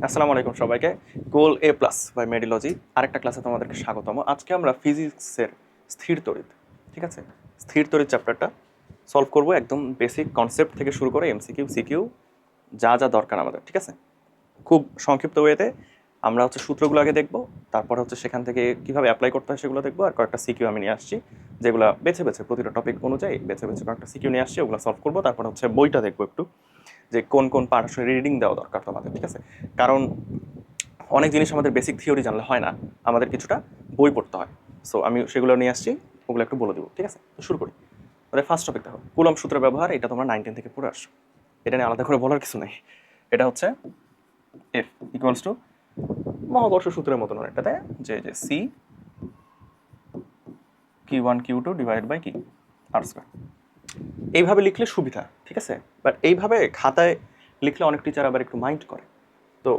আসসালামু আলাইকুম সবাইকে। গোল এ প্লাস বাই মেডিলজি আরেকটা ক্লাসে তোমাদেরকে স্বাগতম। আজকে আমরা ফিজিক্সের স্থির তড়িৎ, ঠিক আছে, স্থির তড়িৎ চ্যাপ্টারটা সলভ করব। একদম বেসিক কনসেপ্ট থেকে শুরু করে এমসিকিউ সিকিউ যা যা দরকার আমাদের, ঠিক আছে। খুব সংক্ষিপ্ত ওয়েতে আমরা সূত্রগুলো আগে দেখব, তারপর সেখান থেকে কিভাবে অ্যাপ্লাই করতে হয় সেগুলো দেখবো। আর কয়েকটা সিকিউ আমি নিয়ে আসছি, যেগুলো বেছে বেছে প্রতিটা টপিক অনুযায়ী বেছে বেছে কয়েকটা সিকিউ নিয়ে আসছি, ওগুলো সলভ করবো। তারপর বইটা দেখবো একটু, যে কোন কোন পার্ট আসলে রিডিং দেওয়া দরকার তোমাদের, ঠিক আছে। কারণ অনেক জিনিস আমাদের বেসিক থিওরি জানলে হয় না, আমাদের কিছুটা বই পড়তে হয়। সো আমি সেগুলো নিয়ে আসছি, ওগুলো একটু বলে দেবো, ঠিক আছে। তো শুরু করি। তাহলে ফার্স্ট টপিক দেখো, কুলম্ব সূত্রের ব্যবহার। এটা তোমরা 9-10 থেকে পড়ে আসছো, এটা নিয়ে আলাদা করে বলার কিছু নেই। এটা হচ্ছে এফ ইকুয়ালস টু মহাকর্ষ সূত্রের মতন অনেকটা, তাই যে যে C Q1 Q2 divided by কি আর স্কয়ার। এইভাবে লিখলে সুবিধা, ঠিক আছে। বাট এইভাবে খাতায় লিখলে অনেক টিচার আবার একটু মাইন্ড করে। তো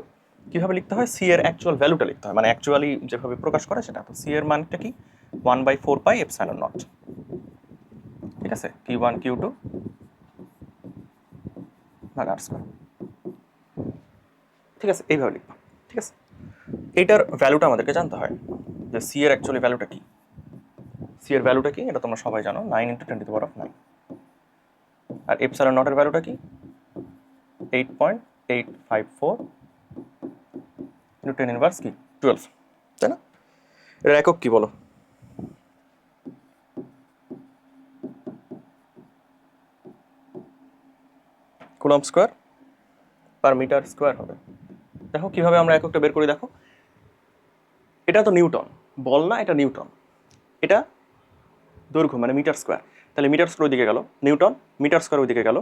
কিভাবে লিখতে হয়, সি এর অ্যাকচুয়াল ভ্যালুটা লিখতে হয়, মানে অ্যাকচুয়ালি যেভাবে প্রকাশ করে সেটা। তো সি এর মানটা কি 1/4 পাই এপসাইলন নট, ঠিক আছে। Q1 Q2 ভাগ আর স্কয়ার, ঠিক আছে। এইভাবে লিখবা, ঠিক আছে। এইটার ভ্যালুটা আমাদেরকে জানতে হয়, যে সি এর অ্যাকচুয়ালি ভ্যালুটা কি। সি এর ভ্যালুটা কি এটা তোমরা সবাই জানো, 9 × 10⁻⁹। আর এপসাইলন নটের ভ্যালুটা কি 8.854 × 10⁻কি 12, তাই না। এর একক কি বলো? Coulomb square per metre square হবে। দেখো কিভাবে আমরা এককটা বের করি। দেখো, এটা তো নিউটন, বল না, এটা নিউটন। এটা দৈর্ঘ্য মানে মিটার স্কয়ার, তাহলে মিটার স্কয়ার ওইদিকে গেল, নিউটন মিটার স্কয়ার ওইদিকে গেল,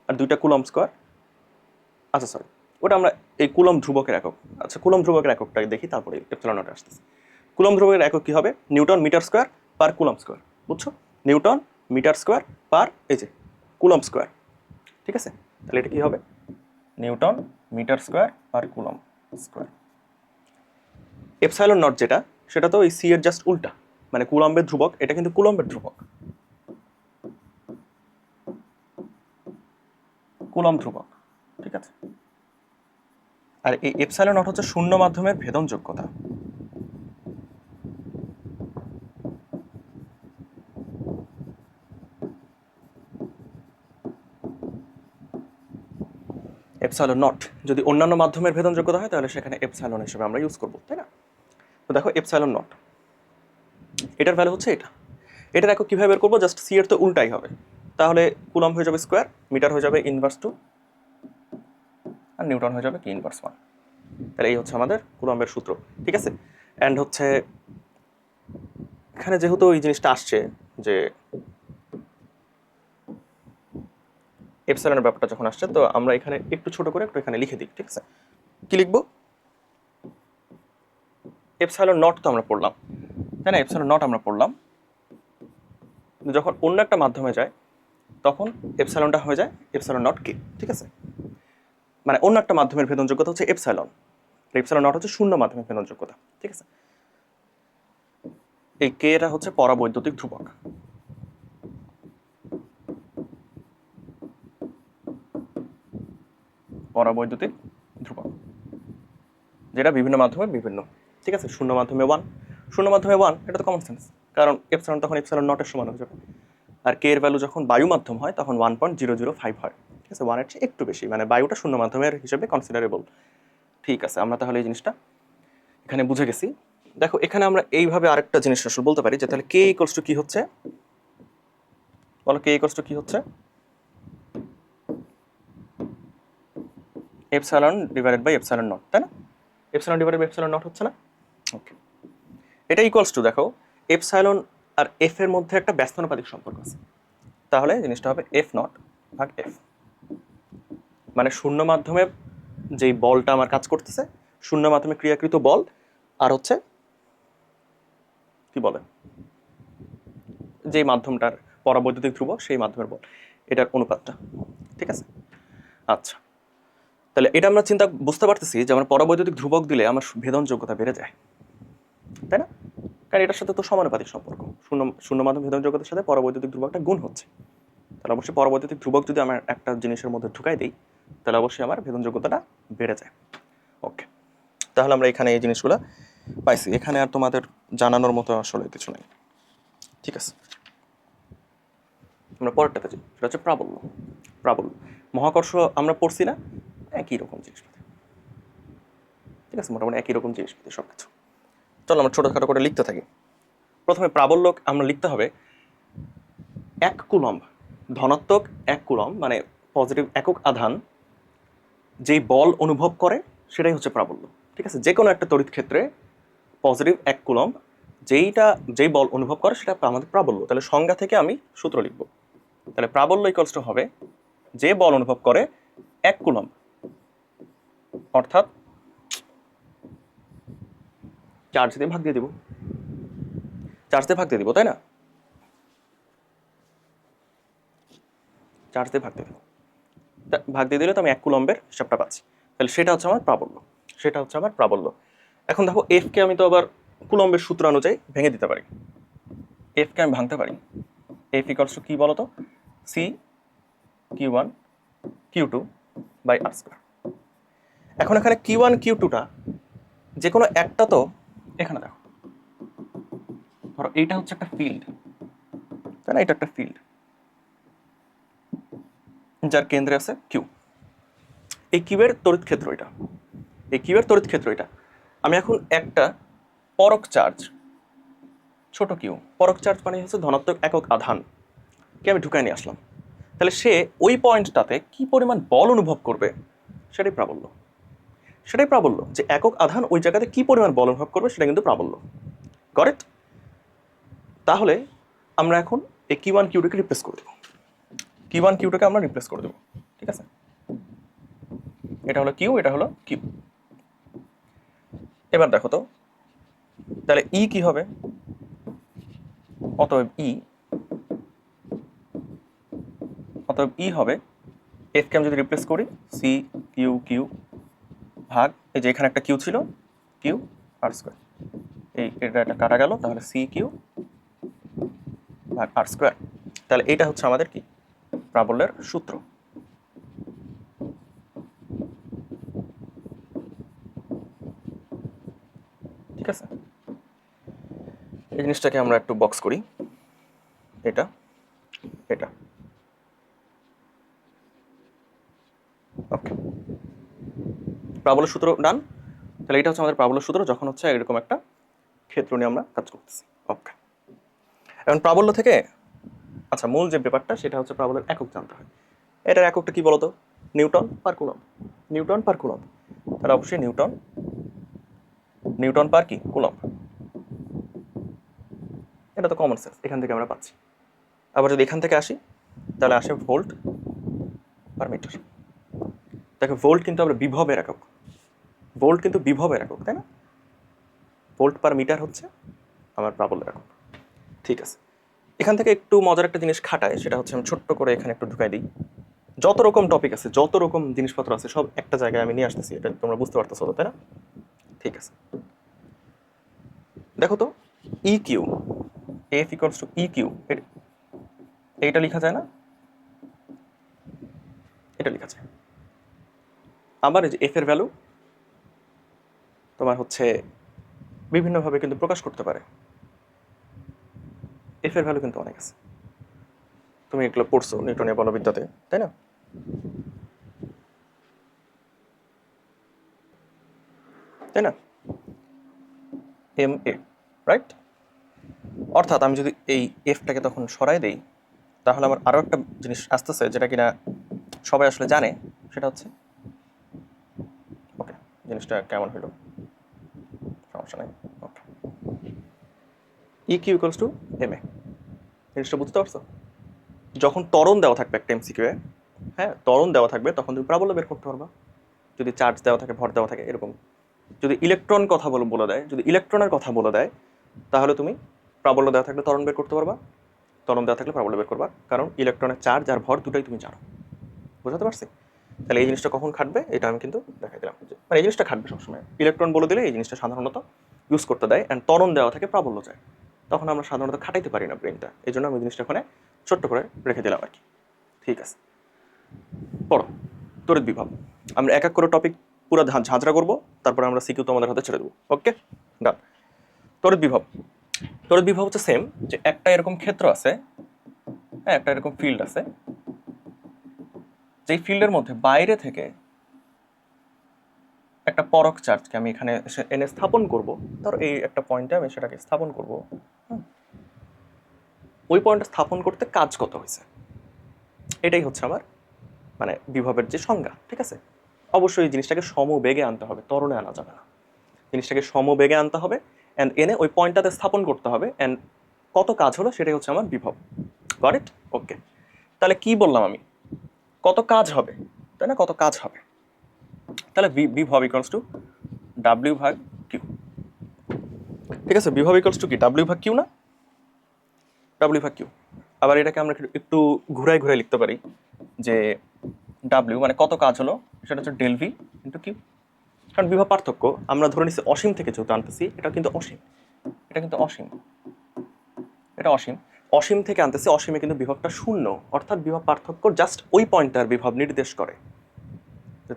আর দুইটা কুলম্ব স্কয়ার। আচ্ছা সরি, ওটা আমরা এই কুলম্ব ধ্রুবকের একক। আচ্ছা, কুলম্ব ধ্রুবকের এককটা দেখি, তারপরে এপসাইলন নট আসতেছে। কুলম্ব ধ্রুবকের একক কি হবে, newton metre square per coulomb square. বুঝছো, নিউটন মিটার স্কয়ার পার এই যে কুলম্ব স্কয়ার, ঠিক আছে। তাহলে এটা কি হবে, newton metre square per coulomb square. Epsilon naught যেটা, সেটা তো এই সি এর জাস্ট উল্টা, মানে কুলম্বের ধ্রুবক, এটা কিন্তু কুলম্বের ধ্রুবক, কুলম্ব ধ্রুবক, ঠিক আছে। আর এই এপসাইলন নট হচ্ছে শূন্য মাধ্যমের ভেদন যোগ্যতা। এপসাইলন নট যদি অন্যান্য মাধ্যমের ভেদন যোগ্যতা হয়, তাহলে সেখানে এপসাইলন হিসেবে আমরা ইউজ করবো, তাই না। তো দেখো এপসাইলন নট, এটার ভ্যালু হচ্ছে এটা। এটার একক কীভাবে বের করবো, জাস্ট সি এর তো উল্টাই হবে। তাহলে কুলম্ব হয়ে যাবে স্কোয়ার, মিটার হয়ে যাবে ইনভার্স 2, আর নিউটন হয়ে যাবে কি ইনভার্স 1। তাহলে এই হচ্ছে আমাদের কুলম্বের সূত্র, ঠিক আছে। অ্যান্ড এখানে যেহেতু এই জিনিসটা আসছে, যে এপসাইলনের ব্যাপারটা যখন আসছে, তো আমরা এখানে একটু ছোট করে একটু এখানে লিখে দিই, ঠিক আছে। কি লিখবো, এপসাইলন নট তো আমরা পড়লাম, তাই না। এপসাইলন নট আমরা পড়লাম, যখন অন্য একটা মাধ্যমে যায় তখন এপসাইলনটা হয়ে যায় এপসাইলন নট কে, ঠিক আছে। মানে অন্য একটা মাধ্যমের ভেদন যোগ্যতা হচ্ছে এপসাইলন, এপসাইলন নট হচ্ছে শূন্য মাধ্যমের ভেদন যোগ্যতা, ঠিক আছে। এই কে এটা হচ্ছে পরাবৈদ্যুতিক ধ্রুবক, পরাবৈদ্যুতিক ধ্রুবক, যেটা বিভিন্ন মাধ্যমে বিভিন্ন, ঠিক আছে। শূন্য মাধ্যমে 1, শূন্য মাধ্যমে 1, এটা তো কমন সেন্স, কারণ এপসাইলন তখন এপসাইলন নটের সমান হয়ে যাবে। আর কে এর ভ্যালু যখন বায়ু মাধ্যম হয় তখন 1.005 হয়, ঠিক আছে। 1-এর চেয়ে একটু বেশি, মানে বায়ুটা শূন্য মাধ্যমের হিসেবে কনসিডারেবল, ঠিক আছে। আমরা তাহলে এই জিনিসটা এখানে বুঝে গেছি। দেখো এখানে আমরা এইভাবে আরেকটা জিনিস আসলে বলতে পারি, যে তাহলে কে ইকুয়ালস টু কি হচ্ছে, বলো কে ইকুয়ালস টু কি হচ্ছে, epsilon divided by epsilon naught, তাই না। Epsilon divided by epsilon naught হচ্ছে না, ওকে। এটা ইকুয়ালস টু, দেখো এপসাইলন আর এফ এর মধ্যে একটা ব্যস্তানুপাতিক সম্পর্ক আছে, তাহলে জিনিসটা হবে এফ নট ভাগ এফ। মানে শূন্য মাধ্যমে যেই বলটা আমার কাজ করতেছে, শূন্য মাধ্যমে ক্রিয়াকৃত বল, আর কি বলে যেই মাধ্যমটার পরাবৈদ্যুতিক ধ্রুবক, সেই মাধ্যমের বল, এটার অনুপাতটা, ঠিক আছে। আচ্ছা, তাহলে এটা আমরা বুঝতে পারতেছি যে আমার পরাবৈদ্যুতিক ধ্রুবক দিলে আমার ভেদন যোগ্যতা বেড়ে যায়, তাই না। কারণ এটার সাথে তো সমানুপাতিক সম্পর্ক, শূন্য শূন্য মাধ্যম ভেদন যোগ্যতার সাথে পরাবৈদ্যুতিক ধ্রুবকটা গুণ হচ্ছে। তাহলে অবশ্যই পরাবৈদ্যুতিক ধ্রুবক যদি আমার একটা জিনিসের মধ্যে ঢুকাই দিই, তাহলে অবশ্যই আমার ভেদন যোগ্যতাটা বেড়ে যায়, ওকে। তাহলে আমরা এখানে এই জিনিসগুলো পাইছি, এখানে আর তোমাদের জানানোর মতো আসলে কিছু নেই। ঠিক আছে, আমরা পরেরটাতে যাই, সেটা হচ্ছে প্রাবল্য। প্রাবল্য মহাকর্ষ আমরা পড়ছি না, একই রকম জিনিসপাতি। ঠিক আছে, মোটামুটি একই রকম জিনিসপাতি সব কিছু। চলো আমরা ছোটোখাটো করে লিখতে থাকি। প্রথমে প্রাবল্য আমরা লিখতে হবে 1 কুলম্ব, ধনাত্মক 1 কুলম্ব মানে পজিটিভ একক আধান যেই বল অনুভব করে সেটাই হচ্ছে প্রাবল্য। ঠিক আছে, যে কোনো একটা তড়িৎ ক্ষেত্রে পজিটিভ 1 কুলম্ব যেই বল অনুভব করে সেটা আমাদের প্রাবল্য। তাহলে সংজ্ঞা থেকে আমি সূত্র লিখব। তাহলে প্রাবল্য ইকুয়ালস টু হবে যে বল অনুভব করে 1 কুলম্ব, অর্থাৎ চার্জ দিয়ে ভাগ দিয়ে দিব, চার্জ দিয়ে ভাগ দিয়ে দিব, তাই না? চার্জ দিয়ে ভাগ দিয়ে দিব, ভাগ দিয়ে দিলে তো আমি 1 কুলম্বের হিসাবটা পাচ্ছি। তাহলে সেটা হচ্ছে আমার প্রাবল্য, সেটা হচ্ছে আমার প্রাবল্য। এখন দেখো এফকে আমি তো আবার কুলম্বের সূত্র অনুযায়ী ভেঙে দিতে পারি। এফকে আমি ভাঙতে পারি, এফ ইকুয়ালস টু কি বলতো, C Q1 Q2 by R square. এখন এখানে Q1 Q2টা যে কোনো একটা, তো এখানে দেখো ধরো এইটা হচ্ছে একটা ফিল্ড, তাই না? এটা একটা ফিল্ড যার কেন্দ্রে আছে কিউ। এই কিউয়ের তড়িৎ ক্ষেত্র এটা, এই কিউয়ের তড়িৎ ক্ষেত্র এটা। আমি এখন একটা পরক চার্জ, ছোট কিউ, পরক চার্জ মানে হচ্ছে ধনাত্মক একক আধান কে আমি ঢুকায় নিয়ে আসলাম। তাহলে সে ওই পয়েন্টটাতে কি পরিমাণ বল অনুভব করবে সেটাই প্রাবল্য। সেটাই প্রাবল্য, যে একক আধান ওই জায়গাতে কি পরিমাণ বল অনুভব করবে সেটা কিন্তু প্রাবল্য। Got it? তাহলে আমরা এখন এই Q1 Q2কে রিপ্লেস করে দেবো, Q1 Q2কে আমরা রিপ্লেস করে দেবো। ঠিক আছে, এটা হলো কিউ, এটা হলো কিউ। এবার দেখো তো, তাহলে ই কি হবে? অতএব ই হবে, এফকে আমি যদি রিপ্লেস করি সি কিউ কিউ ভাগ, এই যে এখানে একটা কিউ ছিল, কিউ আর স্কোয়ার, এটা কাটা গেল, তাহলে সি কিউ ভাগ আর স্কোয়ার। তাহলে এটা হচ্ছে আমাদের কি প্রাবল্যের সূত্র। ঠিক আছে, এই জিনিসটাকে আমরা একটু বক্স করি, এটা এটা ওকে, প্রাবল্য সূত্র ডান। তাহলে এটা হচ্ছে আমাদের প্রাবল্য সূত্র যখন হচ্ছে এরকম একটা ক্ষেত্র নিয়ে আমরা কাজ করতেছি। ওকে, এখন প্রাবল্য থেকে আচ্ছা মূল যে ব্যাপারটা সেটা হচ্ছে প্রাবল্যের একক জানতে হয়। এটার এককটা কি বলতো? নিউটন পার কুলম্ব। নিউটন পার কুলম্ব, তাহলে অবশ্যই নিউটন পার কি কুলম্ব। এটা তো কমন সেন্স, এখান থেকে আমরা পাচ্ছি। আবার যদি এখান থেকে আসি তাহলে আসে ভোল্ট পার মিটার। দেখো ভোল্ট কিন্তু আমরা বিভবের একক, ভোল্ট কিন্তু বিভবের একক, তাই না? ভোল্ট পার মিটার হচ্ছে আমার প্রাবল্যের একক। ঠিক আছে, এখান থেকে একটু মজার একটা জিনিস খাটায়, সেটা হচ্ছে আমি ছোট্ট করে এখানে একটু ঢুকাই দিই। যত রকম টপিক আছে, যত রকম জিনিসপত্র আছে, সব একটা জায়গায় আমি নিয়ে আসতেছি, এটা তোমরা বুঝতে পারতেছো তো, তাই না? ঠিক আছে, দেখো তো E Q, F equals to E Q, এইটা লেখা যায় না? এটা লেখা যায়। আবার এই যে এফ এর ভ্যালু তোমার হচ্ছে বিভিন্নভাবে কিন্তু প্রকাশ করতে পারে। এফ এর ভ্যালু কিন্তু অনেক আছে, তুমি এগুলো পড়ছো নিউটনীয় বলবিদ্যাতে, তাই না? তাই না? M A, right? অর্থাৎ আমি যদি এই এফটাকে তখন সরাই দেই, তাহলে আমার আরও একটা জিনিস আসতেছে যেটা কিনা সবাই আসলে জানে, সেটা হচ্ছে ওকে, জিনিসটা কেমন হলো সমস্যা নেই। Okay, e q equals to m a, জিনিসটা বুঝতে পারছো? যখন ত্বরণ দেওয়া থাকবে একটা এমসিকিউ এ, হ্যাঁ ত্বরণ দেওয়া থাকবে, তখন তুমি প্রাবল্য বের করতে পারবা। যদি চার্জ দেওয়া থাকে, ভর দেওয়া থাকে, এরকম যদি ইলেকট্রন কথা বলে দেয়, যদি ইলেকট্রনের কথা বলে দেয়, তাহলে তুমি প্রাবল্য দেওয়া থাকলে ত্বরণ বের করতে পারবা, ত্বরণ দেওয়া থাকলে প্রাবল্য বের করবা, কারণ ইলেকট্রনের চার্জ আর ভর দুটাই তুমি জানো। বুঝতে পারছি? তাহলে এই জিনিসটা কখন খাটবে এটা আমি কিন্তু দেখাই দিলাম, মানে এই জিনিসটা খাটবে সবসময়। ইলেকট্রন বলে দিলে এই জিনিসটা সাধারণত ইউজ করতে দেয়, অ্যান্ড ত্বরণ দেওয়া থাকে, প্রাবল্য যায়, তখন আমরা সাধারণত খাটাইতে পারি না ব্রেনটা, এই জন্য আমি জিনিসটা ওখানে ছোট্ট করে রেখে দিলাম আর কি। ঠিক আছে, পড়ো তড়িৎ বিভব। আমরা এক এক করে টপিক পুরো ঝাঁঝরা করবো, তারপরে আমরা সিকিউ তোমাদের হাতে ছেড়ে দেবো। ওকে, ডান। তড়িৎ বিভব, তড়িৎ বিভব হচ্ছে সেম, যে একটা এরকম ক্ষেত্র আছে, হ্যাঁ, একটা এরকম ফিল্ড আছে, যেই ফিল্ডের মধ্যে বাইরে থেকে একটা পরক চার্জকে আমি এখানে এনে স্থাপন করব, ধর এই একটা পয়েন্টে আমি সেটাকে স্থাপন করব, ওই পয়েন্টে স্থাপন করতে কাজ কত হয়েছে, এটাই হচ্ছে আমার মানে বিভবের যে সংজ্ঞা। ঠিক আছে, অবশ্যই এই জিনিসটাকে সমবেগে আনতে হবে, ত্বরণে আনা যাবে না, জিনিসটাকে সমবেগে আনতে হবে অ্যান্ড এনে ওই পয়েন্টটাতে স্থাপন করতে হবে, অ্যান্ড কত কাজ হলো সেটাই হচ্ছে আমার বিভব। Got it? ওকে, তাহলে কি বললাম আমি, কত কাজ হবে, তাই না, কত কাজ হবে, তাহলে বিভব ইকুয়ালস টু ডাব্লিউ ভাগ কিউ। ঠিক আছে, বিভব ইকুয়ালস টু কি, ডাব্লিউ ভাগ কিউ না, ডাব্লিউ ভাগ কিউ। আবার এটাকে আমরা একটু ঘুরাই ঘুরাই লিখতে পারি, যে ডাব্লিউ মানে কত কাজ হলো, সেটা হচ্ছে ডেল ভি ইন্টু কিউ। কারণ বিভব পার্থক্য আমরা ধরে নিচ্ছি অসীম থেকে যেহেতু আনতেছি, এটা কিন্তু অসীম, এটা কিন্তু অসীম, এটা অসীম, অসীম থেকে আনতেছি, অসীমে কিন্তু বিভবটা শূন্য, অর্থাৎ বিভব পার্থক্য জাস্ট ওই পয়েন্টটার বিভব নির্দেশ করে।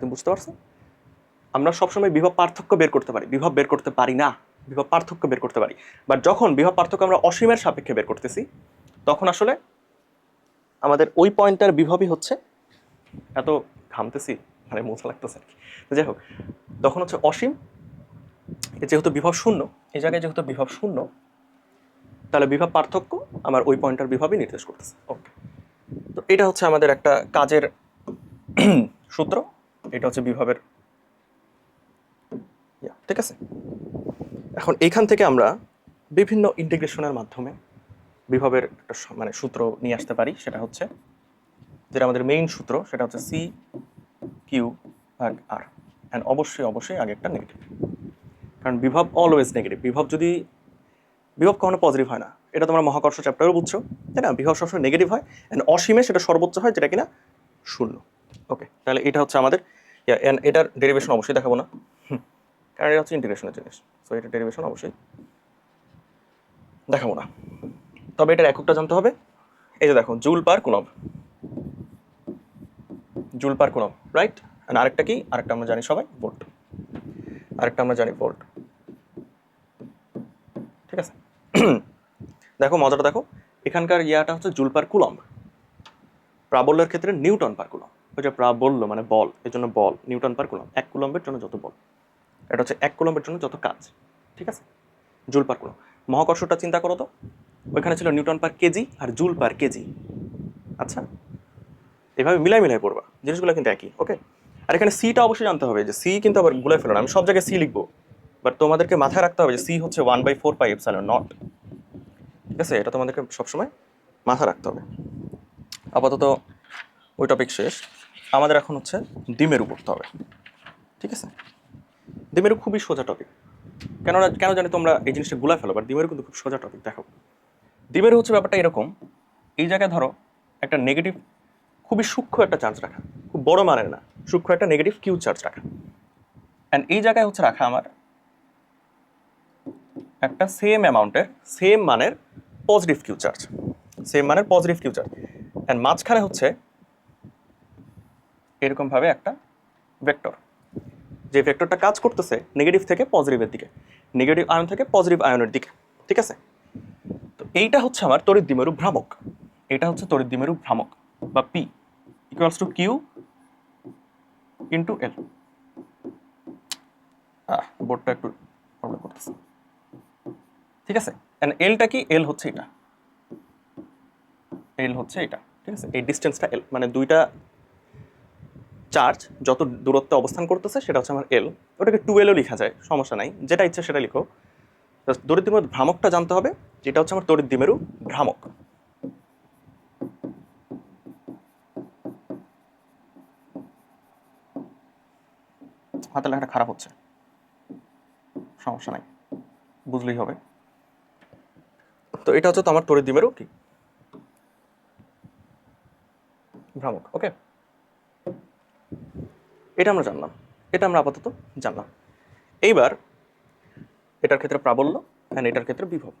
তুমি বুঝতে পারছো, আমরা সবসময় বিভব পার্থক্য বের করতে পারি, বিভব বের করতে পারি না, বিভব পার্থক্য বের করতে পারি। বাট যখন বিভব পার্থক্য আমরা অসীমের সাপেক্ষে বের করতেছি, তখন আসলে আমাদের ওই পয়েন্টটার বিভবই হচ্ছে, এত ঘামতেছি মানে মজা লাগতেছে আর কি, যাই হোক, তখন হচ্ছে অসীম, যেহেতু বিভব শূন্য, এই জায়গায় যেহেতু বিভব শূন্য, তাহলে বিভব পার্থক্য আমার ওই পয়েন্টটার বিভবই নির্দেশ করতেছে। ওকে, তো এটা হচ্ছে আমাদের একটা কাজের সূত্র, এটা হচ্ছে বিভবের, ঠিক আছে। এখন এইখান থেকে আমরা বিভিন্ন ইন্টিগ্রেশনের মাধ্যমে বিভবের একটা মানে সূত্র নিয়ে আসতে পারি, সেটা হচ্ছে যেটা আমাদের মেইন সূত্র, সেটা হচ্ছে সি কিউ ভাগ আর, অ্যান্ড অবশ্যই অবশ্যই আগে একটা নেগেটিভ, কারণ বিভব অলওয়েজ নেগেটিভ। বিভব কখনো পজিটিভ হয় না, এটা তোমরা মহাকর্ষ চ্যাপ্টারও বুঝছো, তাই না, বিভব সবসময় নেগেটিভ হয়, অ্যান্ড অসীমে সেটা সর্বোচ্চ হয়, যেটা কিনা শূন্য। ওকে, তাহলে এটা হচ্ছে আমাদের, এটার ডেরিভেশন অবশ্যই দেখাবো না, কারণ এটা হচ্ছে ইন্টিগ্রেশনের জিনিস, সো এটা ডেরিভেশন অবশ্যই দেখাবো না, তবে এটার এককটা জানতে হবে। এই যে দেখো, joule per coulomb, joule per coulomb, right. আরেকটা কি, আরেকটা আমরা জানি সবাই ভোল্ট, আরেকটা আমরা জানি ভোল্ট, ঠিক আছে। দেখো মজাটা দেখো, এখানকার ইয়াটা হচ্ছে জুল পার কুলম্ব, প্রাবল্যের ক্ষেত্রে নিউটন পার কুলম্ব, ওই যে প্রাবল্য মানে বল, এই জন্য বল নিউটন পার কুলম্ব, 1 কুলম্বের জন্য যত বল, এটা হচ্ছে 1 কুলম্বের জন্য যত কাজ, ঠিক আছে, জুল পার কুলম্ব। মহাকর্ষটা চিন্তা করো তো, ওইখানে ছিল নিউটন পার কেজি আর জুল পার কেজি। আচ্ছা, এভাবে মিলাই মিলাই পড়বা, জিনিসগুলো কিন্তু একই। ওকে, আর এখানে সিটা অবশ্যই জানতে হবে, যে সি কিন্তু আবার গুলাই ফেলো না, আমি সব জায়গায় সি লিখবো, বাট তোমাদেরকে মাথায় রাখতে হবে যে সি হচ্ছে 1/4 পাই এপসাইলন নট, ঠিক আছে, এটা তোমাদেরকে সবসময় মাথায় রাখতে হবে। আপাতত ওই টপিক শেষ, আমাদের এখন হচ্ছে দ্বিমেরু পড়তে হবে, ঠিক আছে। দ্বিমেরু খুবই সোজা টপিক, কেন জানি তোমরা এই জিনিসটা গুলাই ফেলো, বাট দ্বিমেরু কিন্তু খুব সোজা টপিক। দেখো, দ্বিমেরু হচ্ছে ব্যাপারটা এরকম, এই জায়গায় ধরো একটা নেগেটিভ, খুবই সূক্ষ্ম একটা চার্জ রাখা, খুব বড় মানের না, সূক্ষ্ম একটা নেগেটিভ কিউ চার্জ রাখা, অ্যান্ড এই জায়গায় হচ্ছে রাখা আমার একটা সেম অ্যামাউন্টের, সেম মানের পজিটিভ কিউ চার্জ, সেম মানের পজিটিভ কিউ চার্জ, অ্যান্ড মাঝখানে হচ্ছে এরকমভাবে একটা ভেক্টর, যে ভেক্টরটা কাজ করতেছে নেগেটিভ থেকে পজিটিভের দিকে, নেগেটিভ আয়ন থেকে পজিটিভ আয়নের দিকে, ঠিক আছে। তো এইটা হচ্ছে আমার তড়িৎ দ্বিমেরু ভ্রামক, এটা হচ্ছে তড়িৎ দ্বিমেরু ভ্রামক, বা p equals to q into l. বোর্ডটা একটু প্রবলেম করতেছে, ঠিক আছে। এন্ড এলটা কি, এল হচ্ছে এটা, এল হচ্ছে এটা, ঠিক আছে, এই ডিস্টেন্সটা এল, মানে দুইটা চার্জ যত দূরত্বে অবস্থান করতেছে সেটা হচ্ছে আমার এল, ওটাকে 2L লেখা যায়, সমস্যা নাই, যেটা ইচ্ছে সেটা লিখো। তড়িৎ দ্বিমেরু ভ্রামকটা জানতে হবে, যেটা হচ্ছে আমার তড়িৎ দ্বিমেরু ভ্রামক। হাতের লেখাটা খারাপ হচ্ছে, সমস্যা নাই, বুঝলেই হবে। তো এটা হচ্ছে তো আমার তড়িৎ দ্বিমেরু কি ভ্রামক। ওকে, এটা আমরা জানলাম, এটা আমরা আপাতত জানলাম। এইবার এটার ক্ষেত্রে প্রাবল্য এন্ড এটার ক্ষেত্রে বিভব,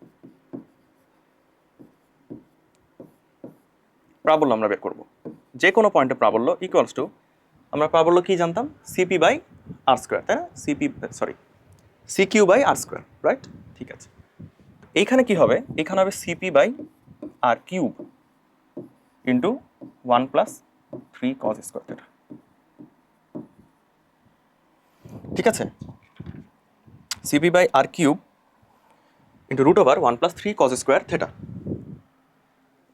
প্রাবল্য আমরা বের করব, যে কোনো পয়েন্টে প্রাবল্য ইকুয়ালস টু, আমরা প্রাবল্য কি জানতাম, সিপি বাই আর স্কোয়ার, তাই না? C Q by R square, right? ঠিক আছে, এইখানে কি হবে? এখানে হবে CP by R cube into 1+3 cos square theta. ঠিক আছে, CP by R cube into √1+3 cos square theta.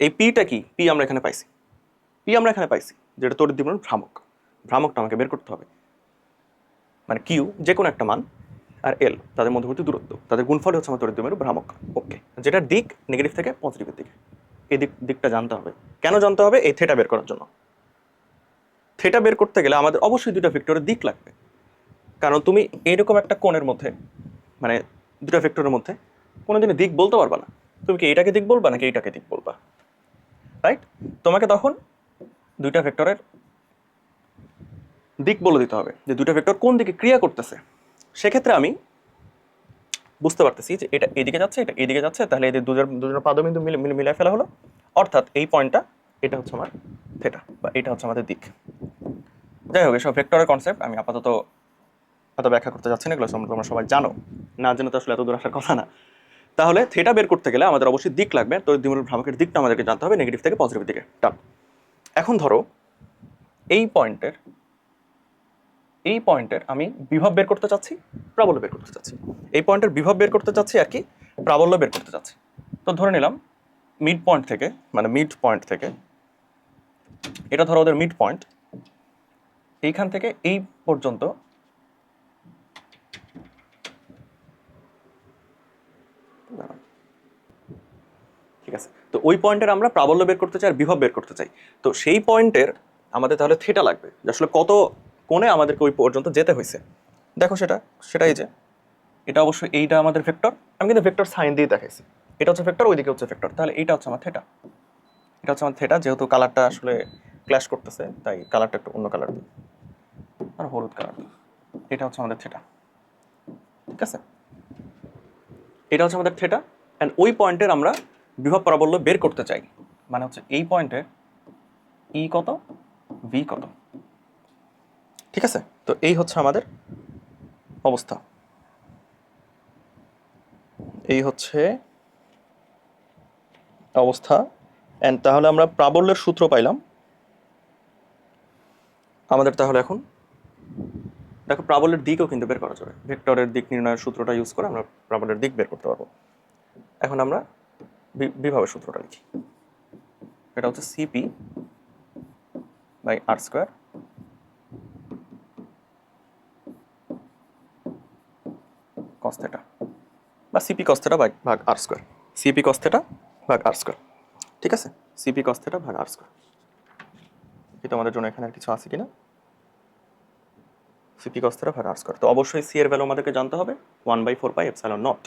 এই পিটা কি? পি আমরা এখানে পাইছি, যেটা তড়িৎ দ্বিমেরুর ভ্রামক। ভ্রামকটা আমাকে বের করতে হবে, মানে কিউ যে কোনো একটা মান আর এল তাদের মধ্যবর্তী দূরত্ব, তাদের গুণফল হচ্ছে আমার তড়িৎ দ্বিমেরু ভ্রামক। ওকে, যেটার দিক নেগেটিভ থেকে পজিটিভের দিকে, এই দিকটা জানতে হবে। কেন জানতে হবে? এই থিটা বের করার জন্য। থিটা বের করতে গেলে আমাদের অবশ্যই দুটো ভেক্টরের দিক লাগবে, কারণ তুমি এইরকম একটা কোণের মধ্যে, মানে দুটো ভেক্টরের মধ্যে কোনোদিনই দিক বলতে পারবা না। তুমি কি এইটাকে দিক বলবা নাকি এইটাকে দিক বলবা, রাইট? তোমাকে তখন দুইটা ভেক্টরের দিক বলে দিতে হবে, যে দুইটা ভেক্টর কোন দিকে ক্রিয়া করতেছে। সেক্ষেত্রে আমি বুঝতে পারতেছি যে এটা এদিকে যাচ্ছে, এটা এদিকে যাচ্ছে, তাহলে এদের দুজনের পাদবিন্দু মিলিয়ে ফেলা হলো। অর্থাৎ এই পয়েন্টটা, এটা হচ্ছে আমার থিটা, বা এটা হচ্ছে আমাদের দিক। যাই হোক, এসব ভেক্টরের কনসেপ্ট আমি আপাতত এত ব্যাখ্যা করতে যাচ্ছি না, এগুলো তোমরা সবাই জানো, না জেনে তো আসলে এত দূর আসার কথা না। তাহলে থিটা বের করতে গেলে আমাদের অবশ্যই দিক লাগবে, তো দ্বিমেরুর ভ্রামকের দিকটা আমাদেরকে জানতে হবে নেগেটিভ থেকে পজিটিভের দিকে। ডান। এখন ধরো এই পয়েন্টের আমি বিভব বের করতে চাচ্ছি, প্রাবল্য বের করতে চাচ্ছি। এই পয়েন্টের বিভব বের করতে চাচ্ছি আর কি প্রাবল্য বের করতে চাচ্ছি। তো ধরে নিলাম মিড পয়েন্ট থেকে, এটা ধরো ওদের মিড পয়েন্ট, এইখান থেকে এই পর্যন্ত ঠিক আছে। তো ওই পয়েন্টের আমরা প্রাবল্য বের করতে চাই আর বিভব বের করতে চাই। তো সেই পয়েন্টের আমাদের তাহলে থিটা লাগবে, যে আসলে কত কোণে আমাদেরকে ওই পর্যন্ত যেতে হয়েছে। দেখো সেটাই যে এটা অবশ্যই এইটা আমাদের ভেক্টর, আমি কিন্তু ভেক্টর সাইন দিয়ে দেখাইছি। এটা হচ্ছে ভেক্টর, ওইদিকে হচ্ছে ভেক্টর, তাহলে এটা হচ্ছে আমার থিটা। এটা হচ্ছে আমার থিটা, যেহেতু কালারটা আসলে ক্ল্যাশ করতেছে তাই কালারটা একটু অন্য কালার দিই, আর হলুদ কালার দিই। এটা হচ্ছে আমাদের থিটা, ঠিক আছে? এটা হচ্ছে আমাদের থিটা, অ্যান্ড ওই পয়েন্টের আমরা বিভব প্রাবল্য বের করতে চাই, মানে হচ্ছে এই পয়েন্টের ই কত, ভি কত। ঠিক আছে, তো এই হচ্ছে আমাদের অবস্থা, এই হচ্ছে অবস্থা। অ্যান্ড তাহলে আমরা প্রাবল্যের সূত্র পাইলাম আমাদের। তাহলে এখন দেখো প্রাবল্যের দিকও কিন্তু বের করা যাবে, ভেক্টরের দিক নির্ণয়ের সূত্রটা ইউজ করে আমরা প্রাবল্যের দিক বের করতে পারবো। এখন আমরা বিভবের সূত্রটা লিখি, এটা হচ্ছে CP by R square cos theta, বা সিপি কস থিটা ভাগ R square, CP cos theta ভাগ আর স্কোয়ার। ঠিক আছে, সিপি কস থিটা ভাগ আর স্কোয়ার। কি তোমাদের জন্য এখানে আর কিছু আছে কিনা? সিপি কস থিটা ভাগ আর স্কোয়ার। তো অবশ্যই সি এর ভ্যালু আমাদেরকে জানতে হবে 1/4πε0।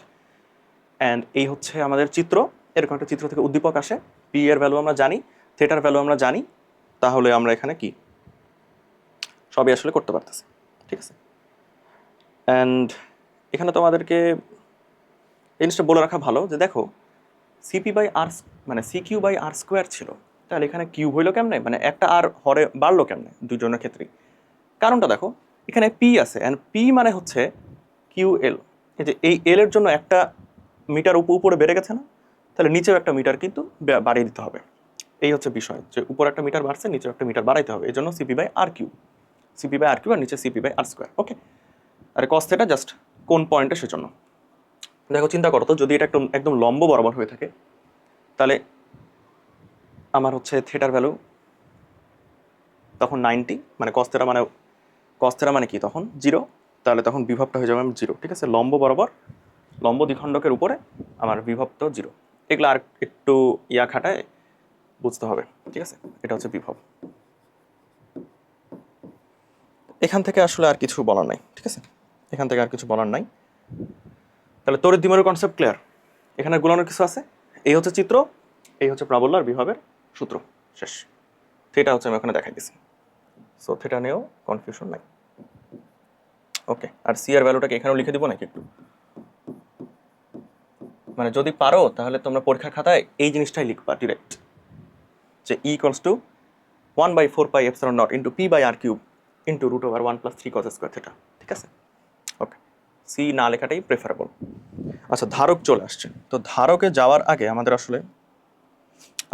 অ্যান্ড এই হচ্ছে আমাদের চিত্র। এরকম একটা চিত্র থেকে উদ্দীপক আসে, পি এর ভ্যালু আমরা জানি, থিটার ভ্যালু আমরা জানি, তাহলে আমরা এখানে কি সবই আসলে করতে পারতেছি। ঠিক আছে, অ্যান্ড এখানে তোমাদেরকে এই জিনিসটা বলে রাখা ভালো যে দেখো সিপি বাই আর, মানে C Q by R square ছিল, তাহলে এখানে কিউ হইলো কেমনে, মানে একটা আর হরে বাড়লো কেমনে দুজনের ক্ষেত্রেই? কারণটা দেখো, এখানে পি আছে, অ্যান্ড পি মানে হচ্ছে কিউ এল। এই যে এই এল এর জন্য একটা মিটার উপরে বেড়ে গেছে না, তাহলে নিচেও একটা মিটার কিন্তু বাড়িয়ে দিতে হবে। এই হচ্ছে বিষয়, যে উপরে একটা মিটার বাড়ছে, নিচেও একটা মিটার বাড়াইতে হবে, এই জন্য সিপি বাই আর কিউ, আর নিচে CP by R square. Okay, আর কস থিটা জাস্ট কোন পয়েন্টে সেজন্য। দেখো চিন্তা করো তো, যদি এটা একদম লম্ব বরাবর হয়ে থাকে, তাহলে আমার হচ্ছে থিটার ভ্যালু তখন 90, মানে কস থিটা মানে কি তখন 0, তাহলে তখন বিভবটা হয়ে যাবে 0। ঠিক আছে, লম্ব বরাবর, লম্ব দ্বিখণ্ডকের উপরে আমার বিভব তো 0। এগুলো আর একটু খাটায় বুঝতে হবে। ঠিক আছে, এটা হচ্ছে বিভব। এখান থেকে আসলে আর কিছু বলার নাই। ঠিক আছে, এখান থেকে আর কিছু বলার নাই। তাহলে তড়িৎ দ্বিমেরুর কনসেপ্ট ক্লিয়ার। এখানে গুলানোর কিছু আছে? এই হচ্ছে চিত্র, এই হচ্ছে প্রাবল্য আর বিভবের সূত্র, শেষ। থিটা হচ্ছে আমি ওখানে দেখাই দিছি, সো থিটা নিয়েও কনফিউশন নাই। ওকে, আর সি এর ভ্যালুটাকে এখানেও লিখে দিব নাকি একটু, মানে যদি পারো তাহলে তোমরা পরীক্ষার খাতায় এই জিনিসটাই লিখবা ডিরেক্ট, যে e equals to 1/4πε0 into p by R cube into √1+3 cos² θ। ঠিক আছে, ওকে, সি না লেখাটাই প্রেফারেবল। আচ্ছা, ধারক চলে আসছে, তো ধারকে যাওয়ার আগে আমাদের আসলে,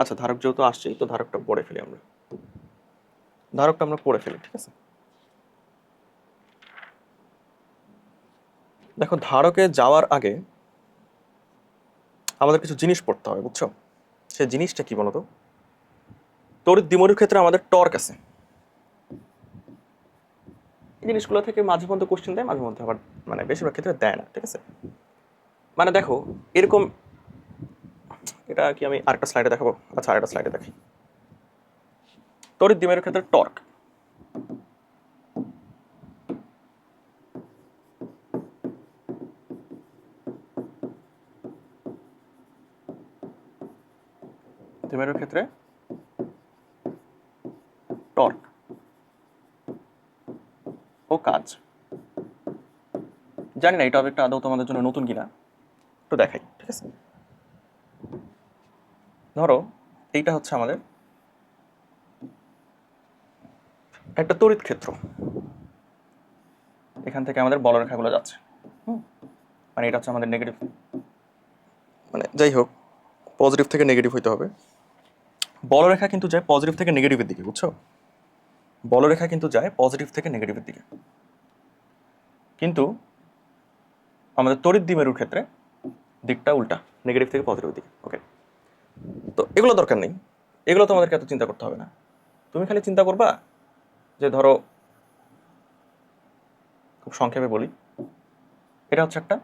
আচ্ছা ধারক যেহেতু আসছেই, তো ধারকটা পড়ে ফেলি আমরা, ধারকটা আমরা পড়ে ফেলি, ঠিক আছে। দেখো, ধারকে যাওয়ার আগে আমাদের কিছু জিনিস পড়তে হবে, বুঝছো? সেই জিনিসটা কি বলতো? তড়িৎ দ্বিমুখীর ক্ষেত্রে আমাদের টর্ক আছে। এই জিনিসগুলো থেকে মাঝে মধ্যে কোশ্চেন দেয়, মাঝে মধ্যে আবার মানে বেশিরভাগ ক্ষেত্রে দেয় না, ঠিক আছে। মানে দেখো এরকম, এটা কি আমি আরেকটা স্লাইডে দেখাবো? আচ্ছা, আরেকটা স্লাইডে দেখি। তড়িৎ দ্বিমেরুর ক্ষেত্রে টর্ক, দ্বিমেরুর ক্ষেত্রে টর্ক ও কাজ। জানি না এই টপিকটা আদৌ তোমাদের জন্য নতুন কিনা, একটু দেখাই, ঠিক আছে। ধরো এইটা হচ্ছে আমাদের একটা তড়িৎ ক্ষেত্র, এখান থেকে আমাদের বলরেখাগুলো যাচ্ছে, মানে এটা হচ্ছে আমাদের নেগেটিভ, মানে যাই হোক পজিটিভ থেকে নেগেটিভ হইতে হবে। বলরেখা কিন্তু যায় পজিটিভ থেকে নেগেটিভের দিকে, বুঝছো? বলরেখা কিন্তু যায় পজিটিভ থেকে নেগেটিভের দিকে, কিন্তু আমাদের তড়িৎ দ্বিমেরুর ক্ষেত্রে দিকটা উল্টা, নেগেটিভ থেকে পজিটিভের দিকে। ওকে, তো এগুলো দরকার নেই, এগুলো তোমাদেরকে এত চিন্তা করতে হবে না। তুমি খালি চিন্তা করবা যে ধরো, খুব সংক্ষেপে বলি, এটা হচ্ছে একটা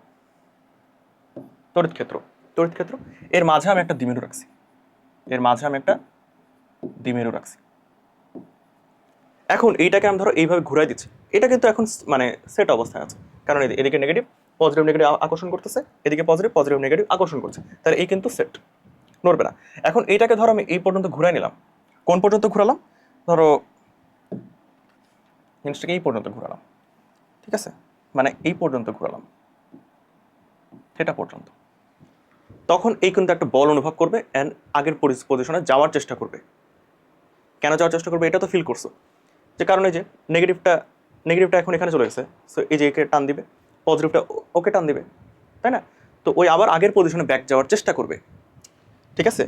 তড়িৎ ক্ষেত্র, তড়িৎ ক্ষেত্র, এর মাঝে আমি একটা দ্বিমেরু রাখছি, এর মাঝে আমি একটা দ্বিমেরু রাখছি। এখন এইটাকে আমি ধরো এইভাবে ঘুরাই দিচ্ছি, এটা কিন্তু এখন মানে সেট অবস্থায় আছে, কারণ এদিকে নেগেটিভ পজিটিভ নেগেটিভ আকর্ষণ করতেছে, এদিকে পজিটিভ পজিটিভ নেগেটিভ আকর্ষণ করছে, তাহলে এই কিন্তু সেট, নড়বে না। এখন এইটাকে ধরো আমি এই পর্যন্ত ঘুরাই নিলাম, কোন পর্যন্ত ঘুরালাম? ধরো জিনিসটাকে এই পর্যন্ত ঘুরালাম, ঠিক আছে, মানে এই পর্যন্ত ঘুরালাম, সেটা পর্যন্ত। তখন এই কিন্তু একটা বল অনুভব করবে অ্যান্ড আগের পজিশনে যাওয়ার চেষ্টা করবে। কেন যাওয়ার চেষ্টা করবে এটা তো ফিল করছো, যে কারণে যে নেগেটিভটা নেগেটিভটা এখন এখানে চলে গেছে, সো এই যে একে টান দিবে, পজিটিভটা ওকে টান দিবে, তাই না? তো ওই আবার আগের পজিশনে ব্যাক যাওয়ার চেষ্টা করবে, ঠিক আছে।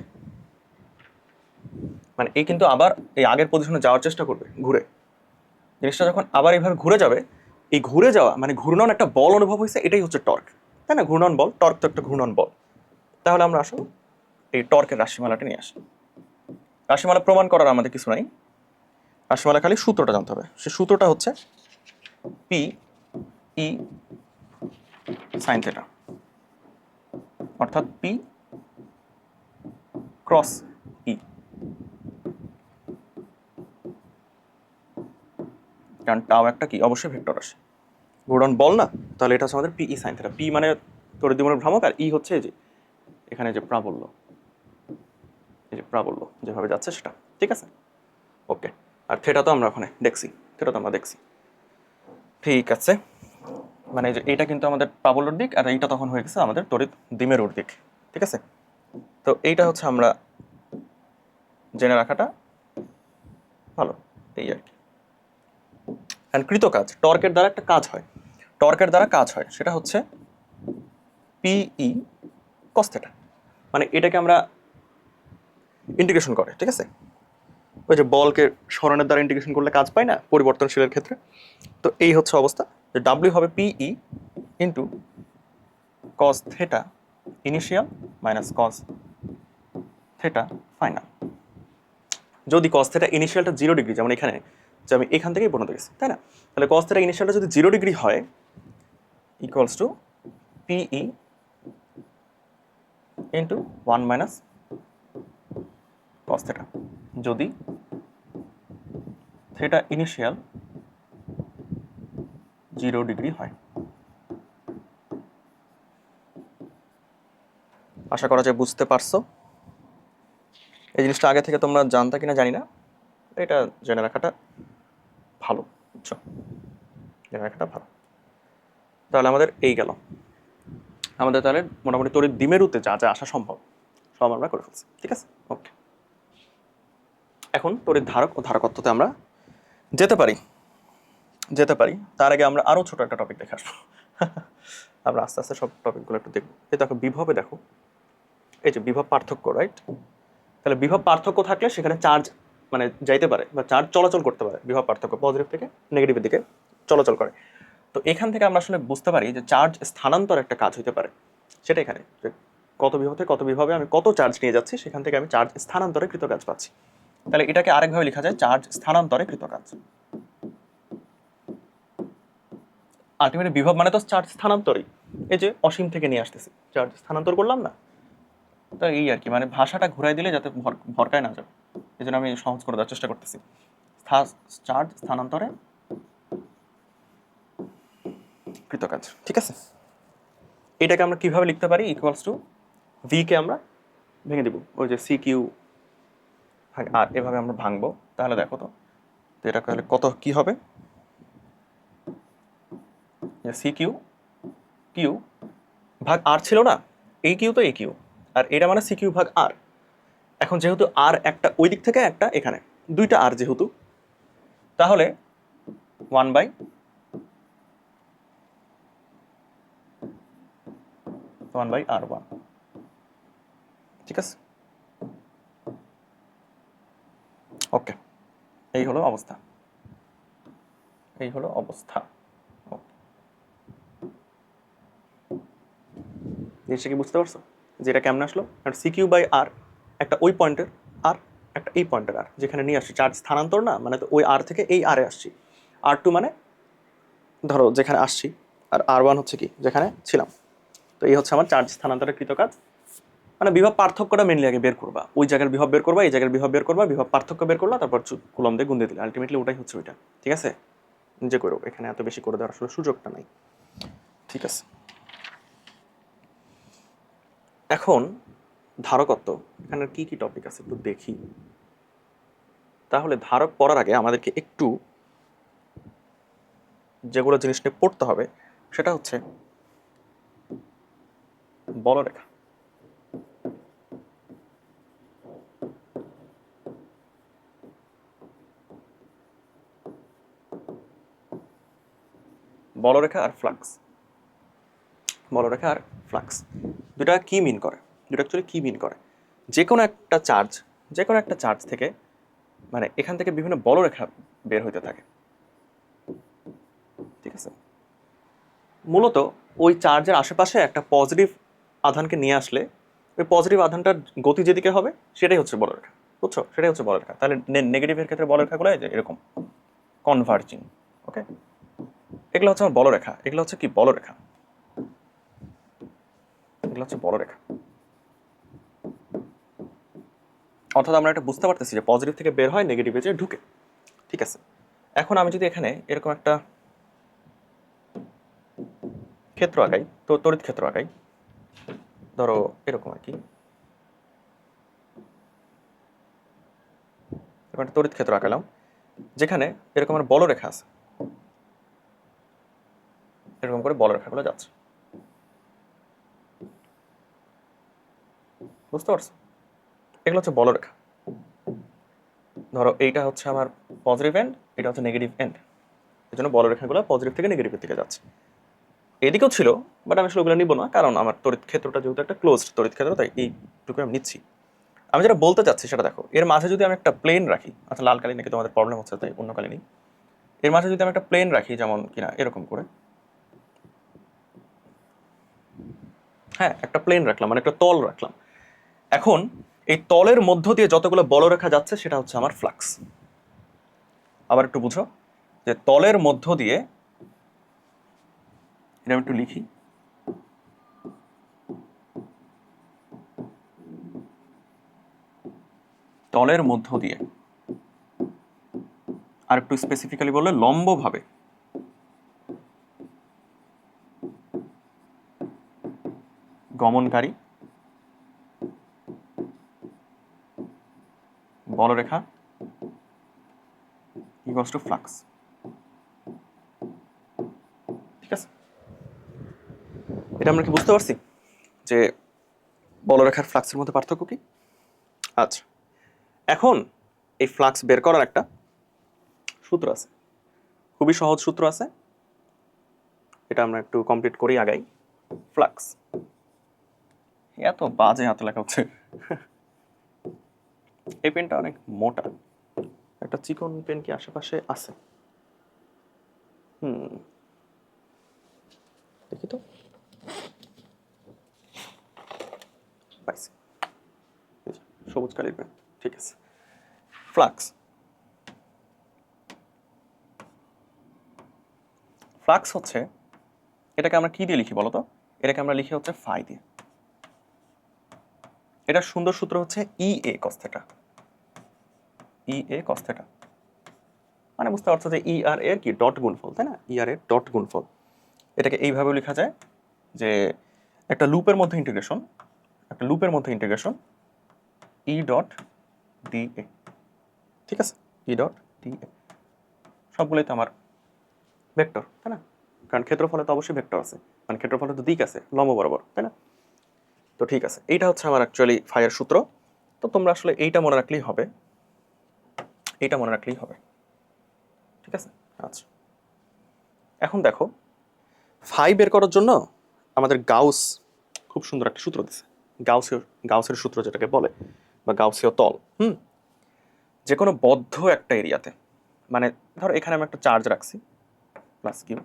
মানে এই কিন্তু আবার এই আগের পজিশনে যাওয়ার চেষ্টা করবে ঘুরে। জিনিসটা যখন আবার এইভাবে ঘুরে যাবে, এই ঘুরে যাওয়া মানে ঘূর্ণন একটা বল অনুভব হয়েছে, এটাই হচ্ছে টর্ক, তাই না? ঘূর্ণন বল, টর্ক তো একটা ঘূর্ণন বল। তাহলে আমরা আসো এই টর্কের রাশিমালাটা নিয়ে আসি। রাশিমালা প্রমাণ করার আমাদের কিছু নাই, রাশিমালা খালি সূত্রটা জানতে হবে। সে সূত্রটা হচ্ছে পি ই সাইন থেটা, অর্থাৎ পি ক্রস ই, কারণ টাও একটা কি অবশ্যই ভেক্টর রাশি, ঘূর্ণন বল না, তাহলে এটা হচ্ছে আমাদের P E sine theta. P মানে তড়িৎ দ্বিমেরুর ভ্রামক, আর ই হচ্ছে এই যে এখানে যে প্রাবল্য, এই যে প্রাবল্য যেভাবে যাচ্ছে সেটা, ঠিক আছে, ওকে। আর থেটা তো আমরা ওখানে দেখছি, থেটা তো আমরা দেখছি, ঠিক আছে। মানে যে এইটা কিন্তু আমাদের প্রাবল্যর দিক, আর এইটা তখন হয়ে গেছে আমাদের তড়িৎ দ্বিমেরুর দিক, ঠিক আছে। তো এইটা হচ্ছে আমরা জেনে রাখাটা ভালো, এই আর কি। অ্যান্ড কৃতকাজ টর্কের দ্বারা একটা কাজ হয়, টর্কের দ্বারা কাজ হয়, সেটা হচ্ছে পিই কস থেটা। মানে এটাকে আমরা ইন্টিগ্রেশন করে, ঠিক আছে, ওই যে বলকে সরণের দ্বারা ইন্টিগ্রেশন করলে কাজ পায় না পরিবর্তনশীলের ক্ষেত্রে, তো এই হচ্ছে অবস্থা, যে ডাব্লিউ হবে PE into cos theta initial minus cos theta final. যদি কস থেটা ইনিশিয়ালটা 0 ডিগ্রি, যেমন এখানে যে আমি এখান থেকেই পর্যন্ত গেছি, তাই না? তাহলে কস থেটা ইনিশিয়ালটা যদি 0 ডিগ্রি হয়, equals to PE into 1 minus cos theta, যদি থেটা ইনিশিয়াল 0 ডিগ্রি হয়। আশা করা যায় বুঝতে পারছো। এই জিনিসটা আগে থেকে তোমরা জানতা কিনা জানি না, এটা জেনে রাখাটা ভালো, বুঝছো, জেনে রাখাটা ভালো। তাহলে আমাদের এই গেল, আমাদের তাহলে মোটামুটি তড়িৎ দ্বিমেরুতে যা যা আসা সম্ভব সব আমরা করে ফেলছি, ঠিক আছে, ওকে। এখন তড়িৎ ধারক ও ধারকত্বতে আমরা যেতে পারি। যেতে পারি তার আগে আমরা আরও ছোট একটা টপিক দেখে আসবো। আমরা আস্তে আস্তে সব টপিকগুলো একটু দেখবো। এই দেখো বিভবে দেখো, এই যে বিভব পার্থক্য, রাইট? তাহলে বিভব পার্থক্য থাকলে সেখানে চার্জ মানে যাইতে পারে বা চার্জ চলাচল করতে পারে। বিভব পার্থক্য পজিটিভ থেকে নেগেটিভের দিকে চলাচল করে। তো এখান থেকে আমরা আসলে বুঝতে পারি যে চার্জ স্থানান্তর একটা কাজ হতে পারে। সেটা এখানে যে কত বিভব থেকে কত বিভবে আমি কত চার্জ নিয়ে যাচ্ছি, সেখান থেকে আমি চার্জ স্থানান্তরে কৃত কাজ পাচ্ছি। তাহলে এটাকে আরেকভাবে লেখা যায় চার্জ স্থানান্তরে কৃত কাজ। আলটিমেটলি বিভব মানে তো চার্জ স্থানান্তরই, এই যে অসীম থেকে নিয়ে আসতেছি, চার্জ স্থানান্তর করলাম না। তো এই আর কি, মানে ভাষাটা ঘুরাই দিলে যাতে ভরকায় না যাবে, এই জন্য আমি সহজ করে দেওয়ার চেষ্টা করতেছি। চার্জ স্থানান্তরে কৃতকাজ, ঠিক আছে? এটাকে আমরা কিভাবে লিখতে পারি? ইকুয়ালস টু ভি কে আমরা ভেঙে দিব, ওই যে সি কিউ আর এভাবে আমরা ভাঙবো। তাহলে দেখো তো এটা তাহলে কত কি হবে, সি কিউ কিউ ভাগ আর ছিল না, এই কিউ তো এই কিউ, আর এটা মানে সি কিউ ভাগ আর। এখন যেহেতু আর একটা ওই দিক থেকে একটা এখানে, দুইটা আর যেহেতু, তাহলে 1/r1, ঠিক আছে? ওকে, এই হলো অবস্থা, এই হলো অবস্থা। জিনিসটা কি বুঝতে পারছো যে এটা কেমন আসলো? কারণ সি কিউ বাই আর একটা ওই পয়েন্টের আর, একটা এই পয়েন্টের আর, যেখানে নিয়ে আসছি চার্জ স্থানান্তর না, মানে তো ওই আর থেকে এই আরে আসছি। R2 মানে ধরো যেখানে আসছি, আর R1 হচ্ছে কি যেখানে ছিলাম। তো এই হচ্ছে আমার চার্জ স্থানান্তরের কৃত কাজ। মানে বিভব পার্থক্যটা মেনলি আগে বের করবা, ওই জায়গার বিভব বের করবা, এই জায়গার বিভব বের করবা, বিভব পার্থক্য বের করলা, তারপর কুলম দিয়ে গুণ দিয়ে দিলে আলটিমেটলি ওটাই হচ্ছে ওইটা, ঠিক আছে? নিজে করো, এখানে এত বেশি করে দেওয়ার আসলে সুযোগটা নাই, ঠিক আছে? এখন ধারকত্ব, এখানে কি কি টপিক আছে একটু দেখি। তাহলে ধারক পড়ার আগে আমাদেরকে একটু যেগুলো জিনিস নিয়ে পড়তে হবে সেটা হচ্ছে বলরেখা। বলরেখা আর ফ্লাক্স, বলরেখা আর ফ্লাক্স দুটা কি মিন করে, দুটা অ্যাকচুয়ালি কি মিন করে? যে কোনো একটা চার্জ, যে কোনো একটা চার্জ থেকে মানে এখান থেকে বিভিন্ন বলরেখা বের হইতে থাকে, ঠিক আছে? মূলত ওই চার্জের আশেপাশে একটা পজিটিভ আধানকে নিয়ে আসলে ওই পজিটিভ আধানটার গতি যেদিকে হবে সেটাই হচ্ছে বলরেখা, বুঝছো? সেটাই হচ্ছে বলরেখা। তাহলে নেগেটিভের ক্ষেত্রে বলরেখাগুলো এই যে এরকম কনভার্জিং, ওকে? এগুলো হচ্ছে আমার বলরেখা, এগুলো হচ্ছে কি বলরেখা, এগুলো হচ্ছে বলরেখা। অর্থাৎ আমরা এটা বুঝতে পারতেছি যে পজিটিভ থেকে বের হয়, নেগেটিভে যে ঢুকে, ঠিক আছে? এখন আমি যদি এখানে এরকম একটা ক্ষেত্র আঁকাই, তো তড়িৎ ক্ষেত্র আঁকাই, ধরো এরকম আর কি, এরকম একটা তড়িৎ ক্ষেত্র আঁকালাম যেখানে এরকম আমার বলরেখা আছে, এরকম করে বলরেখাগুলো যাচ্ছে, বুঝতে পারছো? এগুলো হচ্ছে বলরেখা। ধরো এইটা হচ্ছে আমার পজিটিভ এন্ড, এটা হচ্ছে নেগেটিভ এন্ড, এই জন্য বলরেখাগুলো পজিটিভ থেকে নেগেটিভের দিকে যাচ্ছে। এদিকেও ছিল, বাট আমি আসলে ওগুলো নিব না, কারণ আমার তড়িৎ ক্ষেত্রটা যেহেতু একটা ক্লোজড তড়িৎ ক্ষেত্র, তাই এইটুকু আমি নিচ্ছি। আমি যেটা বলতে চাচ্ছি সেটা দেখো, এর মাঝে যদি আমি একটা প্লেন রাখি, আচ্ছা লাল কালি নাকি তোমাদের প্রবলেম হচ্ছে তাই অন্য কালি নেই, এর মাঝে যদি আমি একটা প্লেন রাখি যেমন কিনা এরকম করে, হ্যাঁ একটা প্লেন রাখলাম মানে একটা তল রাখলাম। এখন এই তলের মধ্য দিয়ে যতগুলো বলরেখা যাচ্ছে সেটা হচ্ছে আমার ফ্লাক্স। আবার একটু বুঝো যে তলের মধ্য দিয়ে, এটা আমি একটু লিখি, তলের মধ্য দিয়ে, আর একটু স্পেসিফিক্যালি বললে লম্বভাবে গমনকারী বলরেখা ইকুয়ালস টু ফ্লাক্স, ঠিক আছে? এটা আমরা কি বুঝতে পারছি যে বলরেখার ফ্লাক্সের মধ্যে পার্থক্য কি? আচ্ছা, এখন এই ফ্লাক্স বের করার একটা সূত্র আছে, খুবই সহজ সূত্র আছে, এটা আমরা একটু কমপ্লিট করি আগাই। ফ্লাক্স, এত বাজে হাতে লেখা হচ্ছে। এই পেনটা অনেক মোটা, একটা চিকন পেন কি আশেপাশে আছে? দেখি তো, পাইছি, সবুজ কালির পেন, ঠিক আছে। ফ্লাক্স, ফ্লাক্স হচ্ছে, এটাকে আমরা কি দিয়ে লিখি বলতো? এটাকে আমরা লিখি হচ্ছে ফাই দিয়ে। এটার সুন্দর সূত্র হচ্ছে ই এ কস থিটা। ই এ কস থিটা মানে বুঝতে পারছো যে ই আর এর কি ডট গুণফল, তাই না? ই আর এর ডট গুণফল। এটাকে এইভাবেও লেখা যায় যে একটা লুপের মধ্যে integration, E dot D A, ঠিক আছে? ই ডট ডি এ সবগুলোই তো আমার ভেক্টর, তাই না? কারণ ক্ষেত্রফলে তো অবশ্যই ভেক্টর আছে, মানে ক্ষেত্রফলে তো দিক আছে লম্ব বরাবর, তাই না? তো ঠিক আছে, এইটা হচ্ছে আমার অ্যাকচুয়ালি ফাইয়ের সূত্র। তো তোমরা আসলে এইটা মনে রাখলেই হবে, এইটা মনে রাখলেই হবে, ঠিক আছে? আচ্ছা, এখন দেখো ফাই বের করার জন্য আমাদের গাউস খুব সুন্দর একটা সূত্র দিছে, গাউসের সূত্র যেটাকে বলে, বা গাউসীয় তল। যে কোনো বদ্ধ একটা এরিয়াতে, মানে ধরো এখানে আমি একটা চার্জ রাখছি প্লাস কিউ,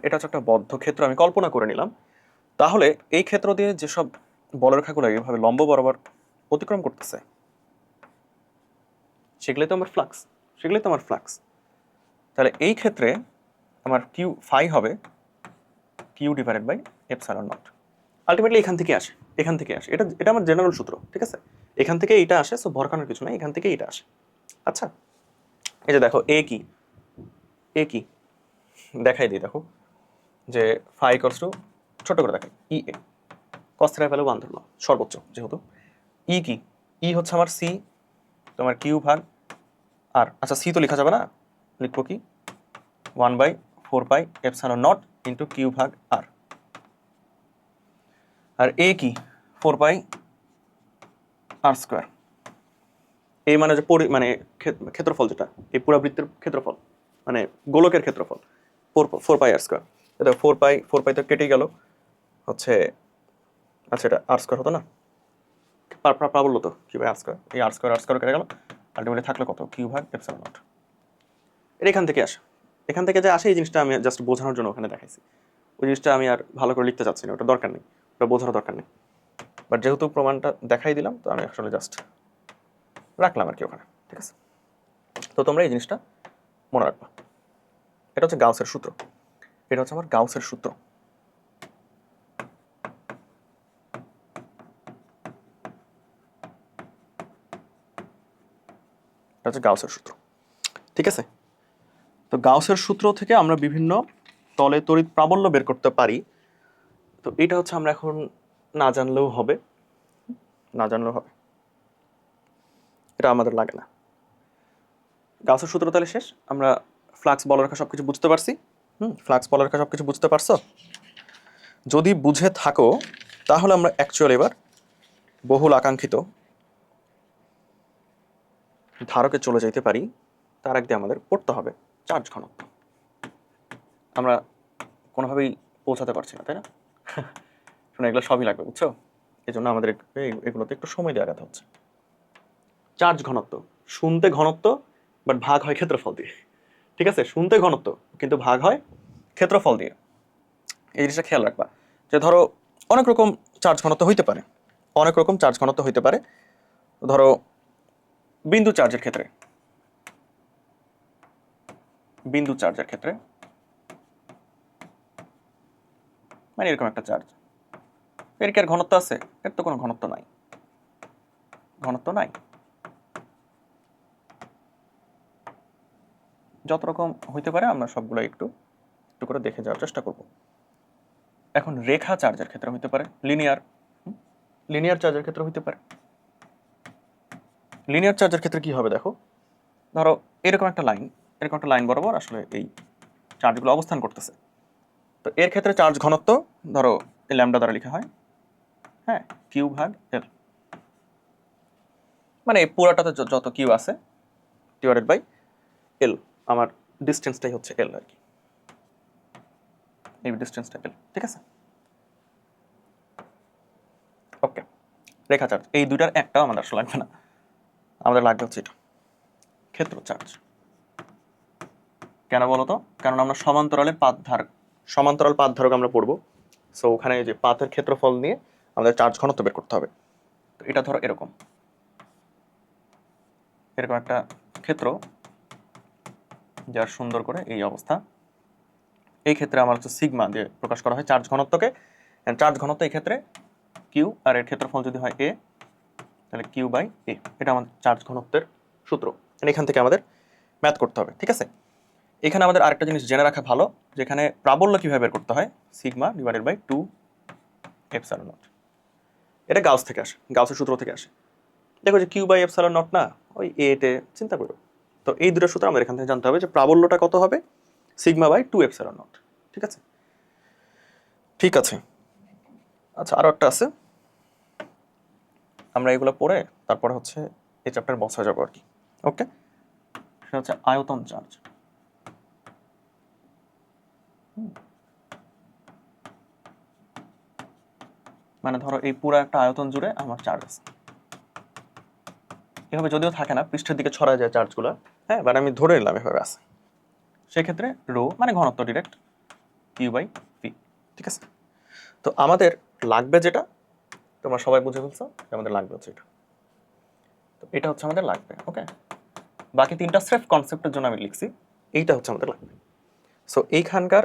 এটা হচ্ছে একটা বদ্ধ ক্ষেত্র আমি কল্পনা করে নিলাম। তাহলে এই ক্ষেত্র দিয়ে যেসব বলরেখাগুলো এইভাবে লম্ব বরাবর অতিক্রম করতেছে সেগুলোই তো আমার ফ্লাক্স। তাহলে এই ক্ষেত্রে আমার কিউ ফাই হবে Q divided by epsilon naught. Ultimately এখান থেকে আসে, এটা এটা আমার জেনারেল সূত্র, ঠিক আছে? এখান থেকে এইটা আসে, সো ভরকানোর কিছু নাই, এখান থেকে এইটা আসে। আচ্ছা, এই যে দেখো এ কি দেখাই দিই, দেখো যে ফাই ইকুয়ালস টু, ছোট করে দেখাই, ই এ কস থিটার ভ্যালু 1 ধরলাম সর্বোচ্চ যেহেতু। ই কি? ই হচ্ছে আমার সি, তোমার কিউ ভাগ আর, আচ্ছা সি তো লেখা যাবে না, লিখবো কি 1/4 pi epsilon not into Q ভাগ আর। আর এ কি 4 পাই আর স্কোয়ার। এই মানে যে মানে ক্ষেত্রফল, যেটা এই পুরো বৃত্তের ক্ষেত্রফল, মানে গোলকের ক্ষেত্রফল 4 পাই আর স্কোয়ার। এটা 4 পাই তো কেটেই গেল, হচ্ছে আচ্ছা এটা আর স্কোয়ার হতো না, প্রাবল্য তো কি ভাই আর স্কোয়ার, এই আর স্কোয়ার কেটে গেল, আলটিমেটলি থাকলো কত, কিউ ভাগ এপসাইলন নট। এটা এখান থেকে আসে, এখান থেকে যে আসে এই জিনিসটা আমি জাস্ট বোঝানোর জন্য ওখানে দেখাইছি। ওই জিনিসটা আমি আর ভালো করে লিখতে চাচ্ছি না, ওটা দরকার নেই, ওটা বোঝানোর দরকার নেই। বাট যেহেতু প্রমাণটা দেখাই দিলাম তো আমি আসলে জাস্ট রাখলাম আর কি ওখানে, ঠিক আছে? তো তোমরা এই জিনিসটা মনে রাখবা, এটা হচ্ছে গাউসের সূত্র, এটা হচ্ছে আমার গাউসের সূত্র। এটা হচ্ছে গাউসের সূত্র, ঠিক আছে? তো গাউসের সূত্র থেকে আমরা বিভিন্ন তলে তড়িৎ প্রাবল্য বের করতে পারি। তো এটা হচ্ছে আমরা এখন না জানলেও হবে, এটা আমাদের লাগে না। গাউসের সূত্র তাহলে শেষ, আমরা ফ্লাক্স বলরেখা সবকিছু বুঝতে পারছি। ফ্লাক্স বলরেখা সবকিছু বুঝতে পারছো? যদি বুঝে থাকো তাহলে আমরা অ্যাকচুয়ালি এবার বহুল আকাঙ্ক্ষিত ধারকে চলে যেতে পারি। তার আগে আমাদের পড়তে হবে চার্জ ঘনত্ব। আমরা কোনোভাবেই পৌঁছাতে পারছি না, তাই না? শুনে এগুলো সবই লাগবে, বুঝছো? এই জন্য আমাদের এগুলোতে একটু সময় দেওয়া কথা হচ্ছে। চার্জ ঘনত্ব, শুনতে ঘনত্ব, বাট ভাগ হয় ক্ষেত্রফল দিয়ে, ঠিক আছে? শুনতে ঘনত্ব কিন্তু ভাগ হয় ক্ষেত্রফল দিয়ে। এই জিনিসটা খেয়াল রাখবা যে ধরো অনেক রকম চার্জ ঘনত্ব হইতে পারে, ধরো বিন্দু চার্জের ক্ষেত্রে মানে এরকম একটা চার্জ, এর কি আর ঘনত্ব আছে? এর তো কোনো ঘনত্ব নাই। যত রকম হইতে পারে আমরা সবগুলো একটু একটু করে দেখে যাওয়ার চেষ্টা করব। এখন রেখা চার্জের ক্ষেত্রে হইতে পারে, লিনিয়ার চার্জের ক্ষেত্রে হইতে পারে। লিনিয়ার চার্জের ক্ষেত্রে কি হবে দেখো, ধরো এরকম একটা লাইন বরাবর আসলে এই চার্জগুলো অবস্থান করতেছে। তো এর ক্ষেত্রে চার্জ ঘনত্ব ধরো এই ল্যামডা দ্বারা লেখা হয়, হ্যাঁ, কিউ ভাগ এল, মানে এই পুরাটাতে যত কিউ আছে ডিভাইডেড বাই এল আমার ডিস্টেন্সটাই হচ্ছে এল আর কি, এই ডিস্টেন্সটা এল, ঠিক আছে। ওকে, রেখা চার্জ এই দুইটার একটাও আমাদের আসলে লাগবে না, আমাদের লাগবে হচ্ছে এটা ক্ষেত্র চার্জ। কেন বলো তো? কারণ আমরা সমান্তরাল পাত ধারক আমরা পড়বো, সো ওখানে যে পাতের ক্ষেত্রফল নিয়ে আমাদের চার্জ ঘনত্ব বের করতে হবে। তো এটা ধরো এরকম একটা ক্ষেত্র, যার সুন্দর করে এই অবস্থা। এই ক্ষেত্রে আমার হচ্ছে সিগমা দিয়ে প্রকাশ করা হয় চার্জ ঘনত্বকে। চার্জ ঘনত্ব এই ক্ষেত্রে কিউ, আর এর ক্ষেত্রফল যদি হয় এ, তাহলে কিউ বাই এ। এটা আমাদের চার্জ ঘনত্বের সূত্র, এখান থেকে আমাদের ম্যাথ করতে হবে, ঠিক আছে। এখানে আমাদের আরেকটা জিনিস জেনে রাখা ভালো, যেখানে প্রাবল্য কিভাবে বের করতে হয়, sigma divided by 2 epsilon naught. এটা গাউস থেকে আসে, গাউসের সূত্র থেকে আসে। দেখো যে কিউ বাই এপসাইলন নট না, ওই এতে চিন্তা করো। তো এই দুটো সূত্র আমাদের এখান থেকে জানতে হবে যে প্রাবল্যটা কত হবে, সিগমা বাই 2 এপসাইলন নট, ঠিক আছে। ঠিক আছে, আচ্ছা আরো একটা আছে, আমরা এগুলো পড়ে তারপরে হচ্ছে এই চ্যাপ্টার বসা যাবো আর কি। ওকে, সেটা হচ্ছে আয়তন চার্জ। মানে ধরো এই পুরো একটা আয়তন জুড়ে আমার চার্জ আছে, এভাবে যদিও থাকে না, পৃষ্ঠের দিকে ছড়া যায় চার্জগুলো, হ্যাঁ, বাট আমি ধরে নিলাম এভাবে আছে। সেক্ষেত্রে রো মানে ঘনত্ব ডিরেক্ট কিউ বাই পি, ঠিক আছে। তো আমাদের লাগবে যেটা, তোমরা সবাই বুঝে ফেলছো, আমাদের লাগবে হচ্ছে এটা। তো এটা হচ্ছে আমাদের লাগবে, ওকে। বাকি তিনটা স্রেফ কনসেপ্টের জন্য আমি লিখছি, এইটা হচ্ছে আমাদের লাগবে। সো এইখানকার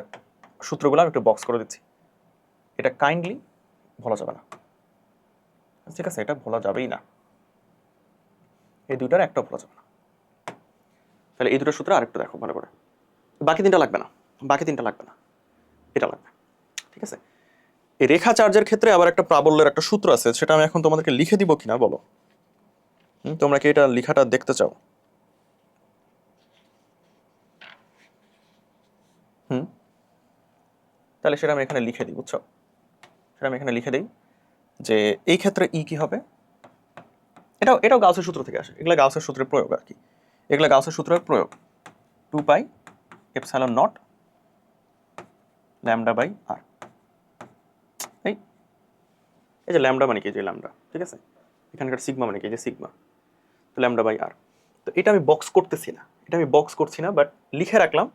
সূত্রগুলো আমি একটু বক্স করে দিচ্ছি, এটা কাইন্ডলি ভোলা যাবে না, ঠিক আছে, এটা ভোলা যাবেই না, এই দুইটার একটা ভোলা যাবে না। তাহলে এই দুটো সূত্র আরেকটু দেখো ভালো করে, বাকি তিনটা লাগবে না, এটা লাগবে, ঠিক আছে। এই রেখা চার্জের ক্ষেত্রে আবার একটা প্রাবল্যের একটা সূত্র আছে, সেটা আমি এখন তোমাদেরকে লিখে দিব কিনা বলো, তোমরা কি এটা লেখাটা দেখতে চাও? তাহলে সেটা আমি এখানে লিখে দিই, বুঝছো, সেটা আমি এখানে লিখে দিই যে এই ক্ষেত্রে ই কি হবে, এটাও গাউসের সূত্র থেকে আসে, এগুলা গাউসের সূত্রের প্রয়োগ আর কি, এগুলা গাউসের সূত্রের প্রয়োগ, 2 pi epsilon nought lambda by r. এই যে ল্যামডা মানে কি, যে ল্যামডা, ঠিক আছে, এখানকার সিগমা মানে কি, যে সিগমা, তো ল্যামডা বাই আর। তো এটা আমি বক্স করছি না, বাট লিখে রাখলাম,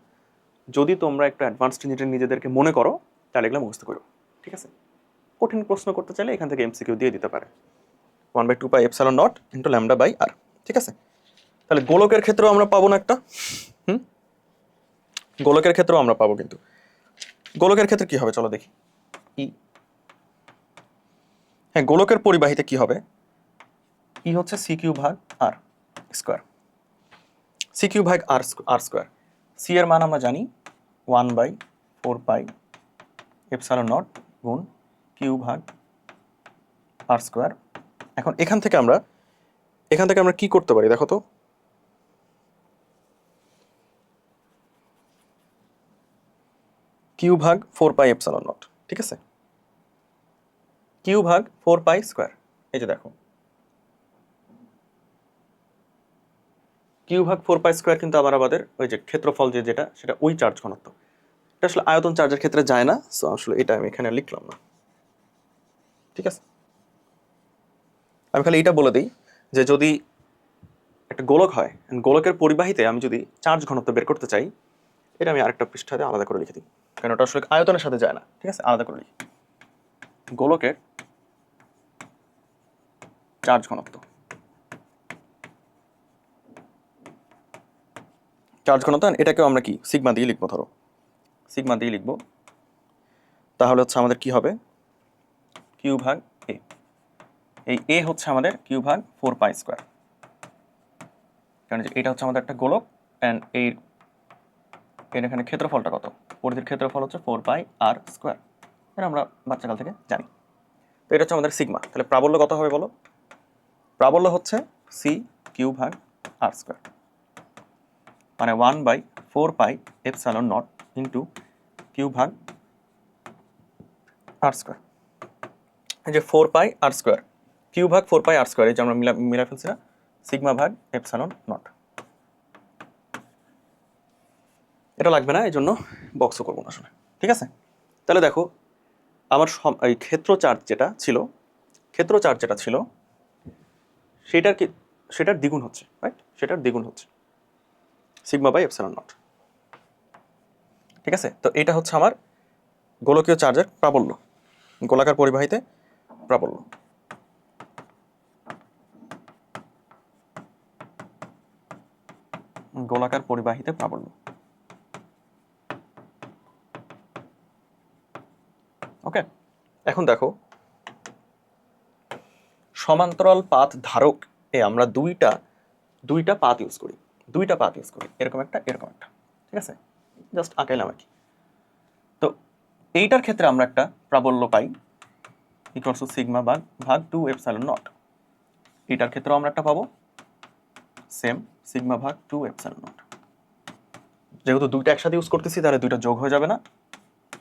যদি তোমরা একটু অ্যাডভান্সড নিজেদেরকে মনে করো তাহলে এগুলো মুখস্থ করো, ঠিক আছে। কঠিন প্রশ্ন করতে চাইলে এখান থেকে এমসিকিউ দিয়ে দিতে পারে, 1/2 pi epsilon not into lambda by r, ঠিক আছে। তাহলে গোলকের ক্ষেত্রেও আমরা পাবো না একটা, গোলকের ক্ষেত্রেও আমরা পাবো, কিন্তু গোলকের ক্ষেত্রে কি হবে চলো দেখি। ই, হ্যাঁ, গোলকের পরিবাহিতে কি হবে, ই হচ্ছে সি কিউ ভাগ আর স্কোয়ার, সি কিউ ভাগ আর স্কোয়ার। সি এর মান আমরা জানি 1/4 পাই এপসাইলন নট গুণ কিউ ভাগ আর স্কোয়ার। এখন এখান থেকে আমরা কি করতে পারি দেখো তো, কিউ ভাগ 4 পাই এপসাইলন নট, ঠিক আছে, কিউ ভাগ 4 পাই স্কোয়ার। এই যে দেখো কিউ ভাগ 4 পাই স্কোয়ার কিন্তু আবার আমাদের ওই যে ক্ষেত্রফল যেটা সেটা ওই চার্জ ঘনত্ব, এটা আসলে আয়তন চার্জের ক্ষেত্রে যায় না, সো আসলে এটা আমি এখানে লিখলাম না, ঠিক আছে। আমি খালি এটা বলে দিই যে যদি একটা গোলক হয়, গোলকের পরিবাহিতে আমি যদি চার্জ ঘনত্ব বের করতে চাই, এটা আমি আরেকটা পৃষ্ঠাতে আলাদা করে লিখে দিই, কারণ ওটা আসলে আয়তনের সাথে যায় না, ঠিক আছে, আলাদা করে লিখি গোলকের চার্জ ঘনত্ব, এটাকেও আমরা কি সিগমা দিয়ে লিখবো, ধরো সিগমা দিয়ে লিখবো, তাহলে হচ্ছে আমাদের কি হবে, কিউ ভাগ এ, এই এ হচ্ছে আমাদের কিউ ভাগ 4 পাই স্কোয়ার, কারণ এটা হচ্ছে আমাদের একটা গোলক, অ্যান্ড এর এখানে ক্ষেত্রফলটা কত, পরিধির ক্ষেত্রফল হচ্ছে 4 পাই আর স্কোয়ার, এটা আমরা বাচ্চাকাল থেকে জানি। তো এটা হচ্ছে আমাদের সিগমা, তাহলে প্রাবল্য কত হবে বলো, প্রাবল্য হচ্ছে সি কিউ ভাগ আর স্কোয়ার, মানে 1/4 pi epsilon not into Q ভাগ আর স্কোয়ার। এই যে 4 পাই আর স্কোয়ার, কিউ ভাগ 4 পাই আর স্কোয়ার, এই যে আমরা মিলাই ফেলছি না, সিগমা ভাগ এপসাইলন নট। এটা লাগবে না, এই জন্য বক্সও করবো না আসলে। ঠিক আছে, তাহলে দেখো আমার এই ক্ষেত্র চার্জ যেটা ছিল সেটার কি, সেটার দ্বিগুণ হচ্ছে, রাইট? সেটার দ্বিগুণ হচ্ছে সিগমা বাই এপসাইলন নট। ঠিক আছে, তো এটা হচ্ছে আমার গোলকীয় চার্জের প্রাবল্য, গোলাকার পরিবাহীতে প্রাবল্য। গোলাকার পরিবাহীতে প্রাবল্য। ওকে, এখন দেখো সমান্তরাল পাথ ধারক এ আমরা দুইটা পাথ ইউজ করি, এরকম একটা, ঠিক আছে, জাস্ট আঁকাইলাম আর কি। তো এইটার ক্ষেত্রে আমরা একটা প্রাবল্য পাই ইকুয়ালস টু সিগমা ভাগ 2 এপসাইলন নট। এটার ক্ষেত্রেও আমরা একটা পাবো সেম সিগমা ভাগ 2 এপসাইলন নট। যেহেতু দুইটা একসাথে ইউজ করতেছি তাহলে দুইটা যোগ হয়ে যাবে না,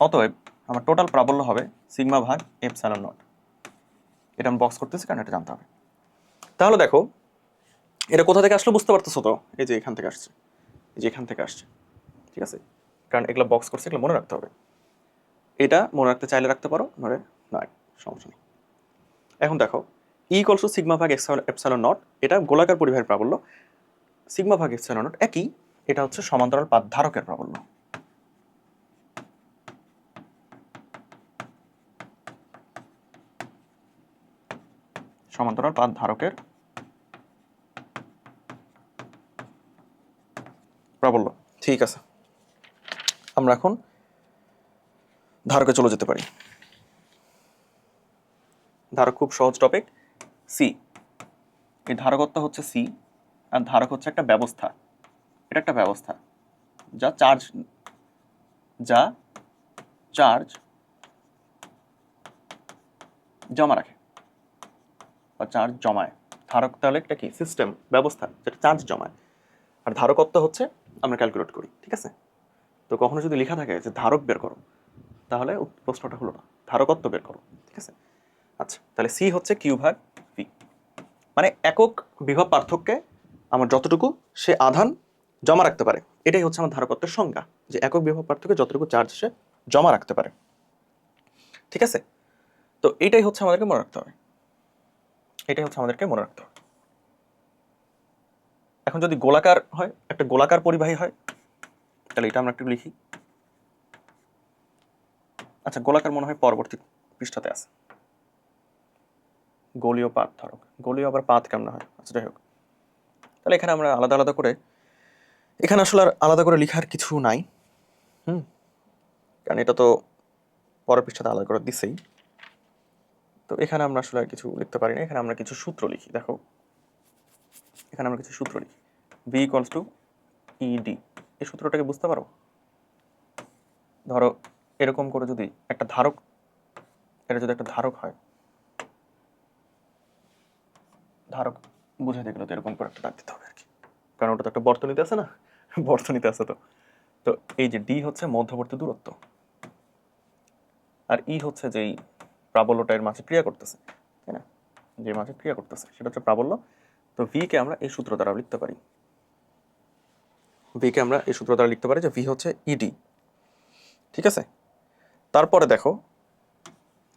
অতএব আমার টোটাল প্রাবল্য হবে সিগমা ভাগ এপসাইলন নট। এটা আমি বক্স করতেছি কারণ এটা জানতে হবে। তাহলে দেখো এটা কোথা থেকে আসলো বুঝতে পারতেছো তো? এই যে এখান থেকে আসছে, এই যে এখান থেকে আসছে, ঠিক আছে, কারণ এগুলো বক্স করছে, এগুলো মনে রাখতে হবে। এটা মনে রাখতে চাইলে রাখতে পারো, নয় নয়, সমস্যা নেই। এখন দেখো ইকুয়ালস টু সিগমা ভাগ এপসাইলন নট, এটা গোলাকার পরিবাহের প্রাবল্য। সিগমা ভাগ এপসাইলন নট একই, এটা হচ্ছে সমান্তরাল পাত ধারকের প্রাবল্য। সমান্তরাল পাত ধারকের প্রাবল্য। ঠিক আছে, আমরা এখন ধারকে চলে যেতে পারি। ধারক খুব সহজ টপিক, সি। এই ধারকত্ব হচ্ছে সি, আর ধারক হচ্ছে একটা ব্যবস্থা। এটা একটা ব্যবস্থা যা চার্জ জমা রাখে বা চার্জ জমায়। ধারক তাহলে একটা কি সিস্টেম, ব্যবস্থা যেটা চার্জ জমায়। আর ধারকত্ব হচ্ছে আমরা ক্যালকুলেট করি। ঠিক আছে, তো কখনো যদি লেখা থাকে যে ধারক বের করো, তাহলে প্রশ্নটা হলো না, ধারকত্ব বের করো। ঠিক আছে, আচ্ছা, তাহলে সি হচ্ছে কিউ ভাগ ভি, মানে একক বিভব পার্থক্যে আমার যতটুকু সে আধান জমা রাখতে পারে, এটাই হচ্ছে আমার ধারকত্বের সংজ্ঞা, যে একক বিভব পার্থক্যে যতটুকু চার্জ সে জমা রাখতে পারে। ঠিক আছে, তো এটাই হচ্ছে আমাদেরকে মনে রাখতে হবে, এখন যদি গোলাকার হয়, একটা গোলাকার পরিবাহী হয়, তাহলে এটা আমরা একটু লিখি। আচ্ছা, গোলাকার মনে হয় পরবর্তী পৃষ্ঠাতে আছে, গোলীয় পাত ধারক। গোলীয় আবার পাত কেমন হয়? আচ্ছা, যাই হোক, তাহলে এখানে আমরা আলাদা আলাদা করে, এখানে আসলে আর আলাদা করে লেখার কিছু নাই, কারণ এটা তো পরের পৃষ্ঠাতে আলাদা করে দিছেই। তো এখানে আমরা আসলে কিছু লিখতে পারি না, এখানে আমরা কিছু সূত্র লিখি। দেখো এখানে আমরা কিছু সূত্র লিখি, ভি ইকুয়ালস টু ইডি। এই সূত্রটাকে বুঝতে পারো? ধরো এরকম করে যদি একটা ধারক, এটা যদি একটা ধারক হয়, ধারক বুঝাইতে গেলে তো এরকম করে একটা দাগ দিতে হবে আর কি, কারণ ওটা তো একটা বর্তনীতে আছে না, বর্তনীতে আছে। তো তো এই যে ডি হচ্ছে মধ্যবর্তী দূরত্ব, আর ই হচ্ছে যেই প্রাবল্যটা এর মাঝে ক্রিয়া করতেছে, তাই না, যে মাঝে ক্রিয়া করতেছে সেটা হচ্ছে প্রাবল্য। তো ভি কে আমরা এই সূত্র দ্বারা লিখতে পারি, যে ভি হচ্ছে ইডি। ঠিক আছে, তারপরে দেখো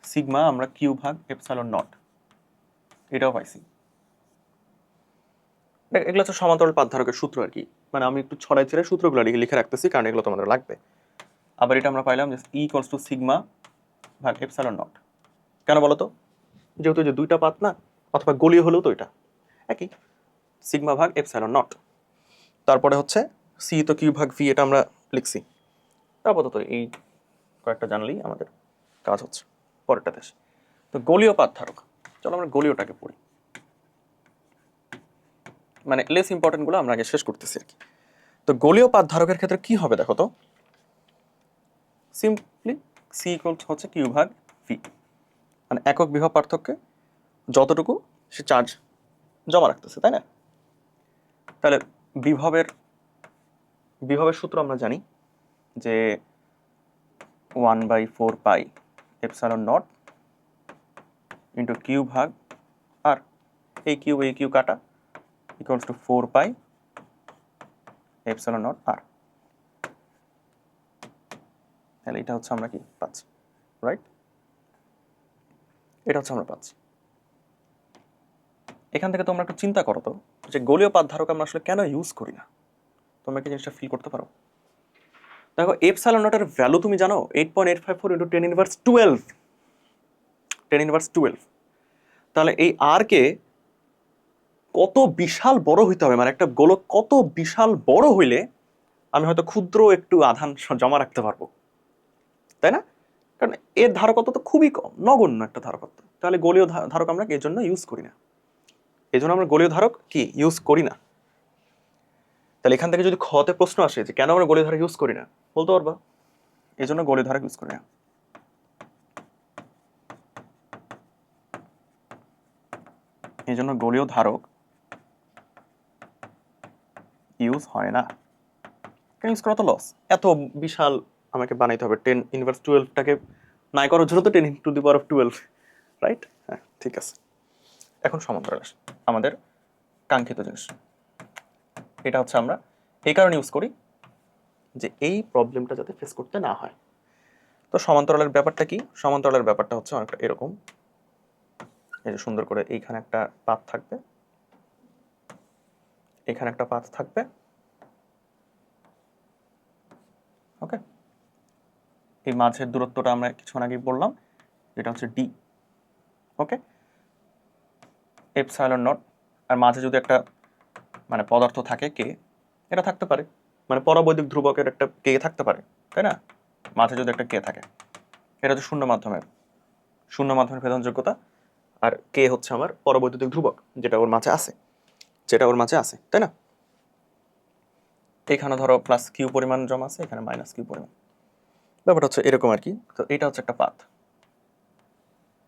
সিগমা আমরা কিউ ভাগ এপসাইলন নট, এটাও পাইছি। এগুলো হচ্ছে সমান্তরাল পাত ধারকের সূত্র আর কি, মানে আমি একটু ছড়াই ছেড়ে সূত্রগুলো লিখে রাখতেছি, কারণ এগুলো তোমাদের লাগবে। আবার এটা আমরা পাইলাম যে ই ইকুয়ালস টু সিগমা ভাগ এপসাইলন নট। কেন বলো তো? যেহেতু যে দুইটা পাত না, অথবা গোলীয় হলেও তো এটা একই, সিগমা ভাগ এপসাইলন নট। তারপরে হচ্ছে সি তো কিউ ভাগ ভি, এটা আমরা লিখছি। আপাতত এই কয়েকটা জানলেই আমাদের কাজ হচ্ছে, পরেরটাতে আসি। তো গোলীয় পাত ধারক, চলো আমরা গোলীয়টাকে পড়ি, মানে লেস ইম্পর্টেন্ট গুলো আমরা আগে শেষ করতেছি আর কি। তো গোলীয় পাত ধারকের ক্ষেত্রে কি হবে দেখো তো, সিম্পলি সি ইকুয়ালস হচ্ছে কিউ ভাগ ভি, মানে একক বিভব পার্থক্যে যতটুকু সে চার্জ জমা রাখতেছে, তাই না? তাহলে বিভবের সূত্র আমরা জানি যে 1/4 pi epsilon not into Q ভাগ আর, এই কিউ কাটা, equals to 4 pi epsilon nought r. তাহলে এটা হচ্ছে আমরা কি পাচ্ছি, রাইট? এটা হচ্ছে আমরা পাচ্ছি। এখান থেকে তোমরা একটু চিন্তা করো তো, যে গোলীয় পাত ধারক আমরা আসলে কেন ইউজ করি না? তোমরা কি জিনিসটা ফিল করতে পারো? দেখো এপসাইলন নটের ভ্যালু তুমি জানো 8.854 ইন্টু 10^12, 10^12। তাহলে এই আর কে কত বিশাল বড় হইতে হবে, মানে একটা গোলক কত বিশাল বড় হইলে আমি হয়তো ক্ষুদ্র একটু আধান জমা রাখতে পারবো, তাই না? কারণ এর ধারকত্ব তো খুবই কম, নগণ্য একটা ধারকত্ব। তাহলে গোলীয় ধারক আমরা এর জন্য ইউজ করি না, এই জন্য আমরা গোলীয় ধারক কি ইউজ করি না। তাহলে এখান থেকে যদি খতে প্রশ্ন আসে যে কেন আমরা গোলীয় ধারক ইউজ করি না, বলতে পারবা এই জন্য গোলীয় ধারক ইউজ করি না। এই জন্য গোলীয় ধারক ইউজ হয় না। কেন ইউজ করা তো লস, এত বিশাল আমাকে বানাইতে হবে 10^12টাকে নাই করার জন্য তো 10^12, রাইট? হ্যাঁ ঠিক আছে। এখন সমান্তরাল আসে আমাদের কাঙ্ক্ষিত জিনিস। এটা হচ্ছে আমরা এই কারণে ইউজ করি যে এই প্রবলেমটা যাতে ফেস করতে না হয়। তো সমান্তরালের ব্যাপারটা কি? সমান্তরালের ব্যাপারটা হচ্ছে অনেকটা এরকম, এই যে সুন্দর করে এইখানে একটা পাত থাকবে, এখানে একটা পাত থাকবে, ওকে? এই মাঝের দূরত্বটা আমরা কিছুক্ষণ আগেই বললাম, এটা হচ্ছে ডি, ওকে? এপসাইলন নট, আর মাঝে যদি একটা মানে পদার্থ থাকে কে, এটা থাকতে পারে, মানে পরাবৈদ্যুতিক ধ্রুবকের একটা কে থাকতে পারে, তাই না? মাঝে যদি একটা কে থাকে, এটা হচ্ছে শূন্য মাধ্যমের ভেদনযোগ্যতা, আর কে হচ্ছে আমার পরাবৈদ্যুতিক ধ্রুবক যেটা ওর মাঝে আছে, তাই না? এখানে ধরো প্লাস কিউ পরিমাণ জমা আছে, এখানে মাইনাস কিউ পরিমাণ, ব্যাপারটা হচ্ছে এরকম আর কি। তো এটা হচ্ছে একটা পাত,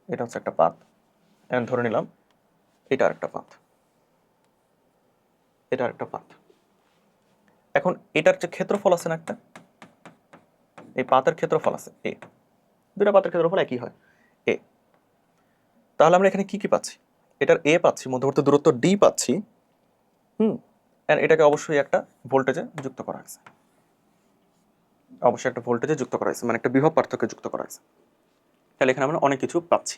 এটা হচ্ছে একটা পাত, এখন ধরে নিলাম এটা আরেকটা পাত, এটা আরেকটা পাত। এখন এটার যে ক্ষেত্রফল আছে না একটা, এই পাতের ক্ষেত্রফল আছে এ, দুটা পাতের ক্ষেত্রফল একই হয় এ। তাহলে আমরা এখানে কি কি পাচ্ছি? এটার এ পাচ্ছি, মধ্যবর্তী দূরত্ব ডি পাচ্ছি, এটাকে অবশ্যই একটা ভোল্টেজে যুক্ত করা হয়েছে, অবশ্যই একটা ভোল্টেজে যুক্ত করা হয়েছে, মানে একটা বিভব পার্থক্যে যুক্ত করা হয়েছে। তাহলে এখানে আমরা অনেক কিছু পাচ্ছি।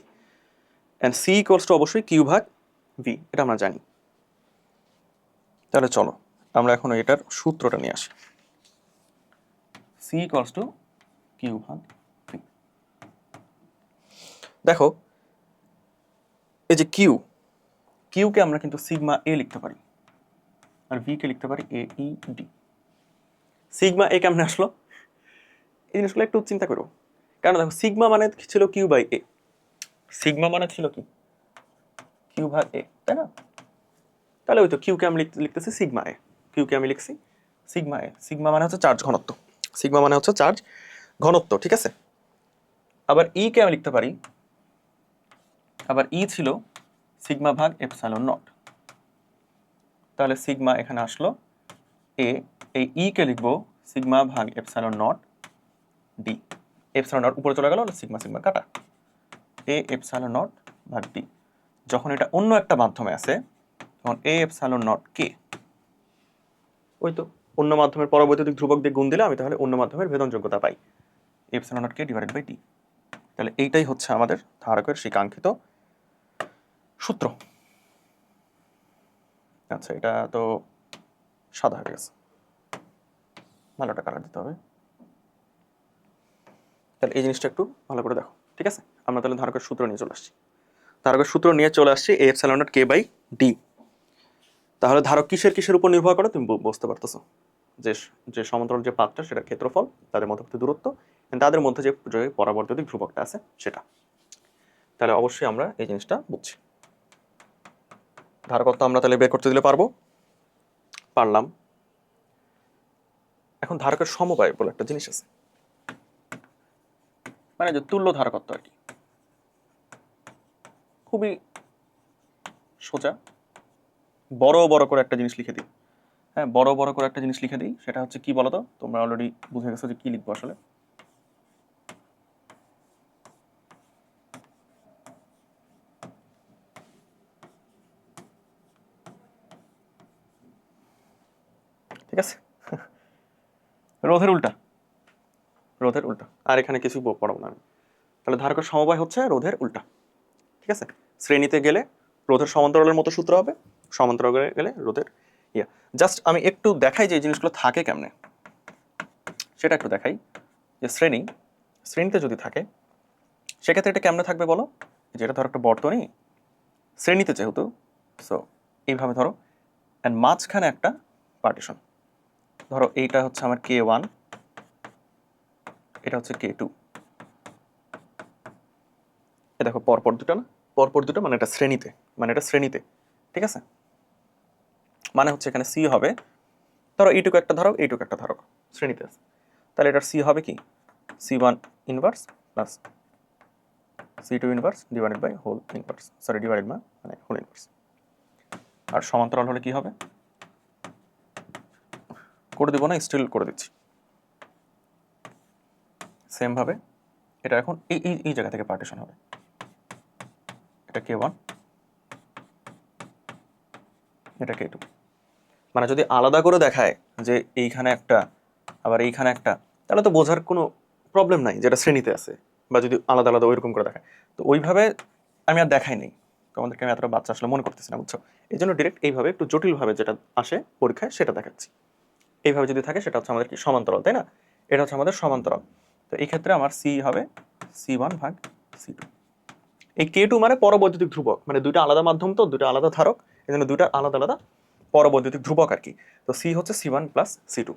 এন্ড সি ইকুয়ালস টু অবশ্যই কিউ ভাগ ভি, এটা আমরা জানি। তাহলে চলো আমরা এখন এটার সূত্রটা নিয়ে আসি। সি ইকুয়ালস টু কিউ ভাগ ভি। দেখো এই যে কিউকে আমরা কিন্তু সিগমা এ লিখতে পারি, আর ভি কে লিখতে পারি এ ই ডি। সিগমা এ কেমনে আসলো, এই জিনিসগুলো একটু চিন্তা করো। কারণ দেখো সিগমা মানে ছিল কিউ বাই এ, সিগমা মানে ছিল কি কিউ ভাগ এ, তাই না? তাহলে ওই তো কিউকে আমি লিখতেছি সিগমা এ, কিউকে আমি লিখছি সিগমা এ। সিগমা মানে হচ্ছে চার্জ ঘনত্ব, সিগমা মানে হচ্ছে চার্জ ঘনত্ব, ঠিক আছে? আবার ই কে আমি লিখতে পারি, আবার ই ছিল সিগমা ভাগ এপসাইলন নট। তাহলে সিগমা এখানে আসলো এ, এই ই কে লিখবো সিগমা ভাগ epsilon not D. Epsilon not উপরে চলে গেল, সিগমা সিগমা কাটা, এ এপসাইলন নট ভাগ ডি। যখন এটা অন্য একটা মাধ্যমে আছে তখন এ এপসাইলন নট কে, ওই তো অন্য মাধ্যমের পরবৈদ্যুতিক ধ্রুবক দিয়ে গুণ দিলে আমি তাহলে অন্য মাধ্যমের ভেদনযোগ্যতা পাই, এপসাইলন নট কে ডিভাইডেড বাই টি। তাহলে এইটাই হচ্ছে আমাদের ধারকের সেই কাঙ্ক্ষিত সূত্র। আচ্ছা এটা তো সাদা হয়ে গেছে, ভালোটা কালার দিতে হবে। তাহলে এই জিনিসটা একটু ভালো করে দেখো, ঠিক আছে? আমরা তাহলে ধারকের সূত্র নিয়ে চলে আসছি, ধারকের সূত্র নিয়ে চলে আসছি A epsilon not K by D. তাহলে ধারক কিসের উপর নির্ভর করে তুমি বুঝতে পারতেছো, যে যে সমান্তরাল যে পাতটা সেটার ক্ষেত্রফল, তাদের মধ্যবর্তী দূরত্ব, তাদের মধ্যে যে পরাবর্তিত ধ্রুবকটা আছে সেটা। তাহলে অবশ্যই আমরা এই জিনিসটা বুঝছি। ধারকত্ব আমরা তাহলে বের করতে দিলে পারলাম। এখন ধারকের সমবায় বলে একটা জিনিস আছে, মানে যে তুল্য ধারকত্ব আর কি, খুবই সোজা। বড় বড় করে একটা জিনিস লিখে দিই, হ্যাঁ বড় বড় করে একটা জিনিস লিখে দিই, সেটা হচ্ছে কি বলতো? তোমরা অলরেডি বুঝে গেছো যে কি লিখবো আসলে। ঠিক আছে, রোধের উল্টা, রোধের উল্টা। আর এখানে কিছু পড়াবো না আমি। তাহলে ধারকের সমবায় হচ্ছে রোধের উল্টা। ঠিক আছে, শ্রেণীতে গেলে রোধের সমান্তরালের মতো সূত্র হবে, সমান্তরালে গেলে রোধের ইয়া। জাস্ট আমি একটু দেখাই যে এই জিনিসগুলো থাকে কেমনে, সেটা একটু দেখাই। যে শ্রেণীতে যদি থাকে সেক্ষেত্রে এটা কেমনে থাকবে বলো, যেটা ধরো একটা বর্তনী শ্রেণীতে যেহেতু, সো এইভাবে ধরো, অ্যান্ড মাঝখানে একটা পার্টিশন, ধরো এইটা হচ্ছে আমার K1, এটা হচ্ছে K2। এ দেখো পরপর দুটো না, পরপর দুটো, মানে এটা শ্রেণীতে, মানে এটা শ্রেণীতে। ঠিক আছে, মানে হচ্ছে এখানে সি হবে, ধরো এইটুকু একটা ধারক, এইটুকু একটা ধারক শ্রেণীতে আছে, তাহলে এটার সি হবে কি C1 inverse plus C2 inverse divided by whole inverse, sorry divided by মানে হোল ইনভার্স। আর সমান্তরাল হলে কি হবে, করে দেবো না, স্টিল করে দিচ্ছি। সেম ভাবে এটা এখন এই এই এই জায়গা থেকে পার্টিশন হবে, এটা K1, এটা K2। মানে যদি আলাদা করে দেখায় যে এইখানে একটা আবার এইখানে একটা, তাহলে তো বোঝার কোনো প্রবলেম নাই যেটা শ্রেণীতে আছে, বা যদি আলাদা আলাদা ওইরকম করে দেখায়। তো ওইভাবে আমি আর দেখাই নেই, তোমাদেরকে আমি এতটা বাচ্চা আসলে মনে করতেছি না, বুঝছো? এই জন্য ডিরেক্ট এইভাবে একটু জটিলভাবে যেটা আসে পরীক্ষায় সেটা দেখাচ্ছি। এইভাবে যদি থাকে সেটা হচ্ছে আমাদের কি সমান্তরাল, তাই না? এটা হচ্ছে আমাদের সমান্তরাল। তো এই ক্ষেত্রে আমার সি হবে C1 ভাগ C2। এই K2 মানে পরবৈদ্যুতিক ধ্রুবক, মানে দুইটা আলাদা মাধ্যম, তো দুইটা আলাদা ধারক, এই জন্য দুইটা আলাদা আলাদা পরবৈদ্যুতিক ধ্রুবক আর কি। তো সি হচ্ছে C1 প্লাস C2।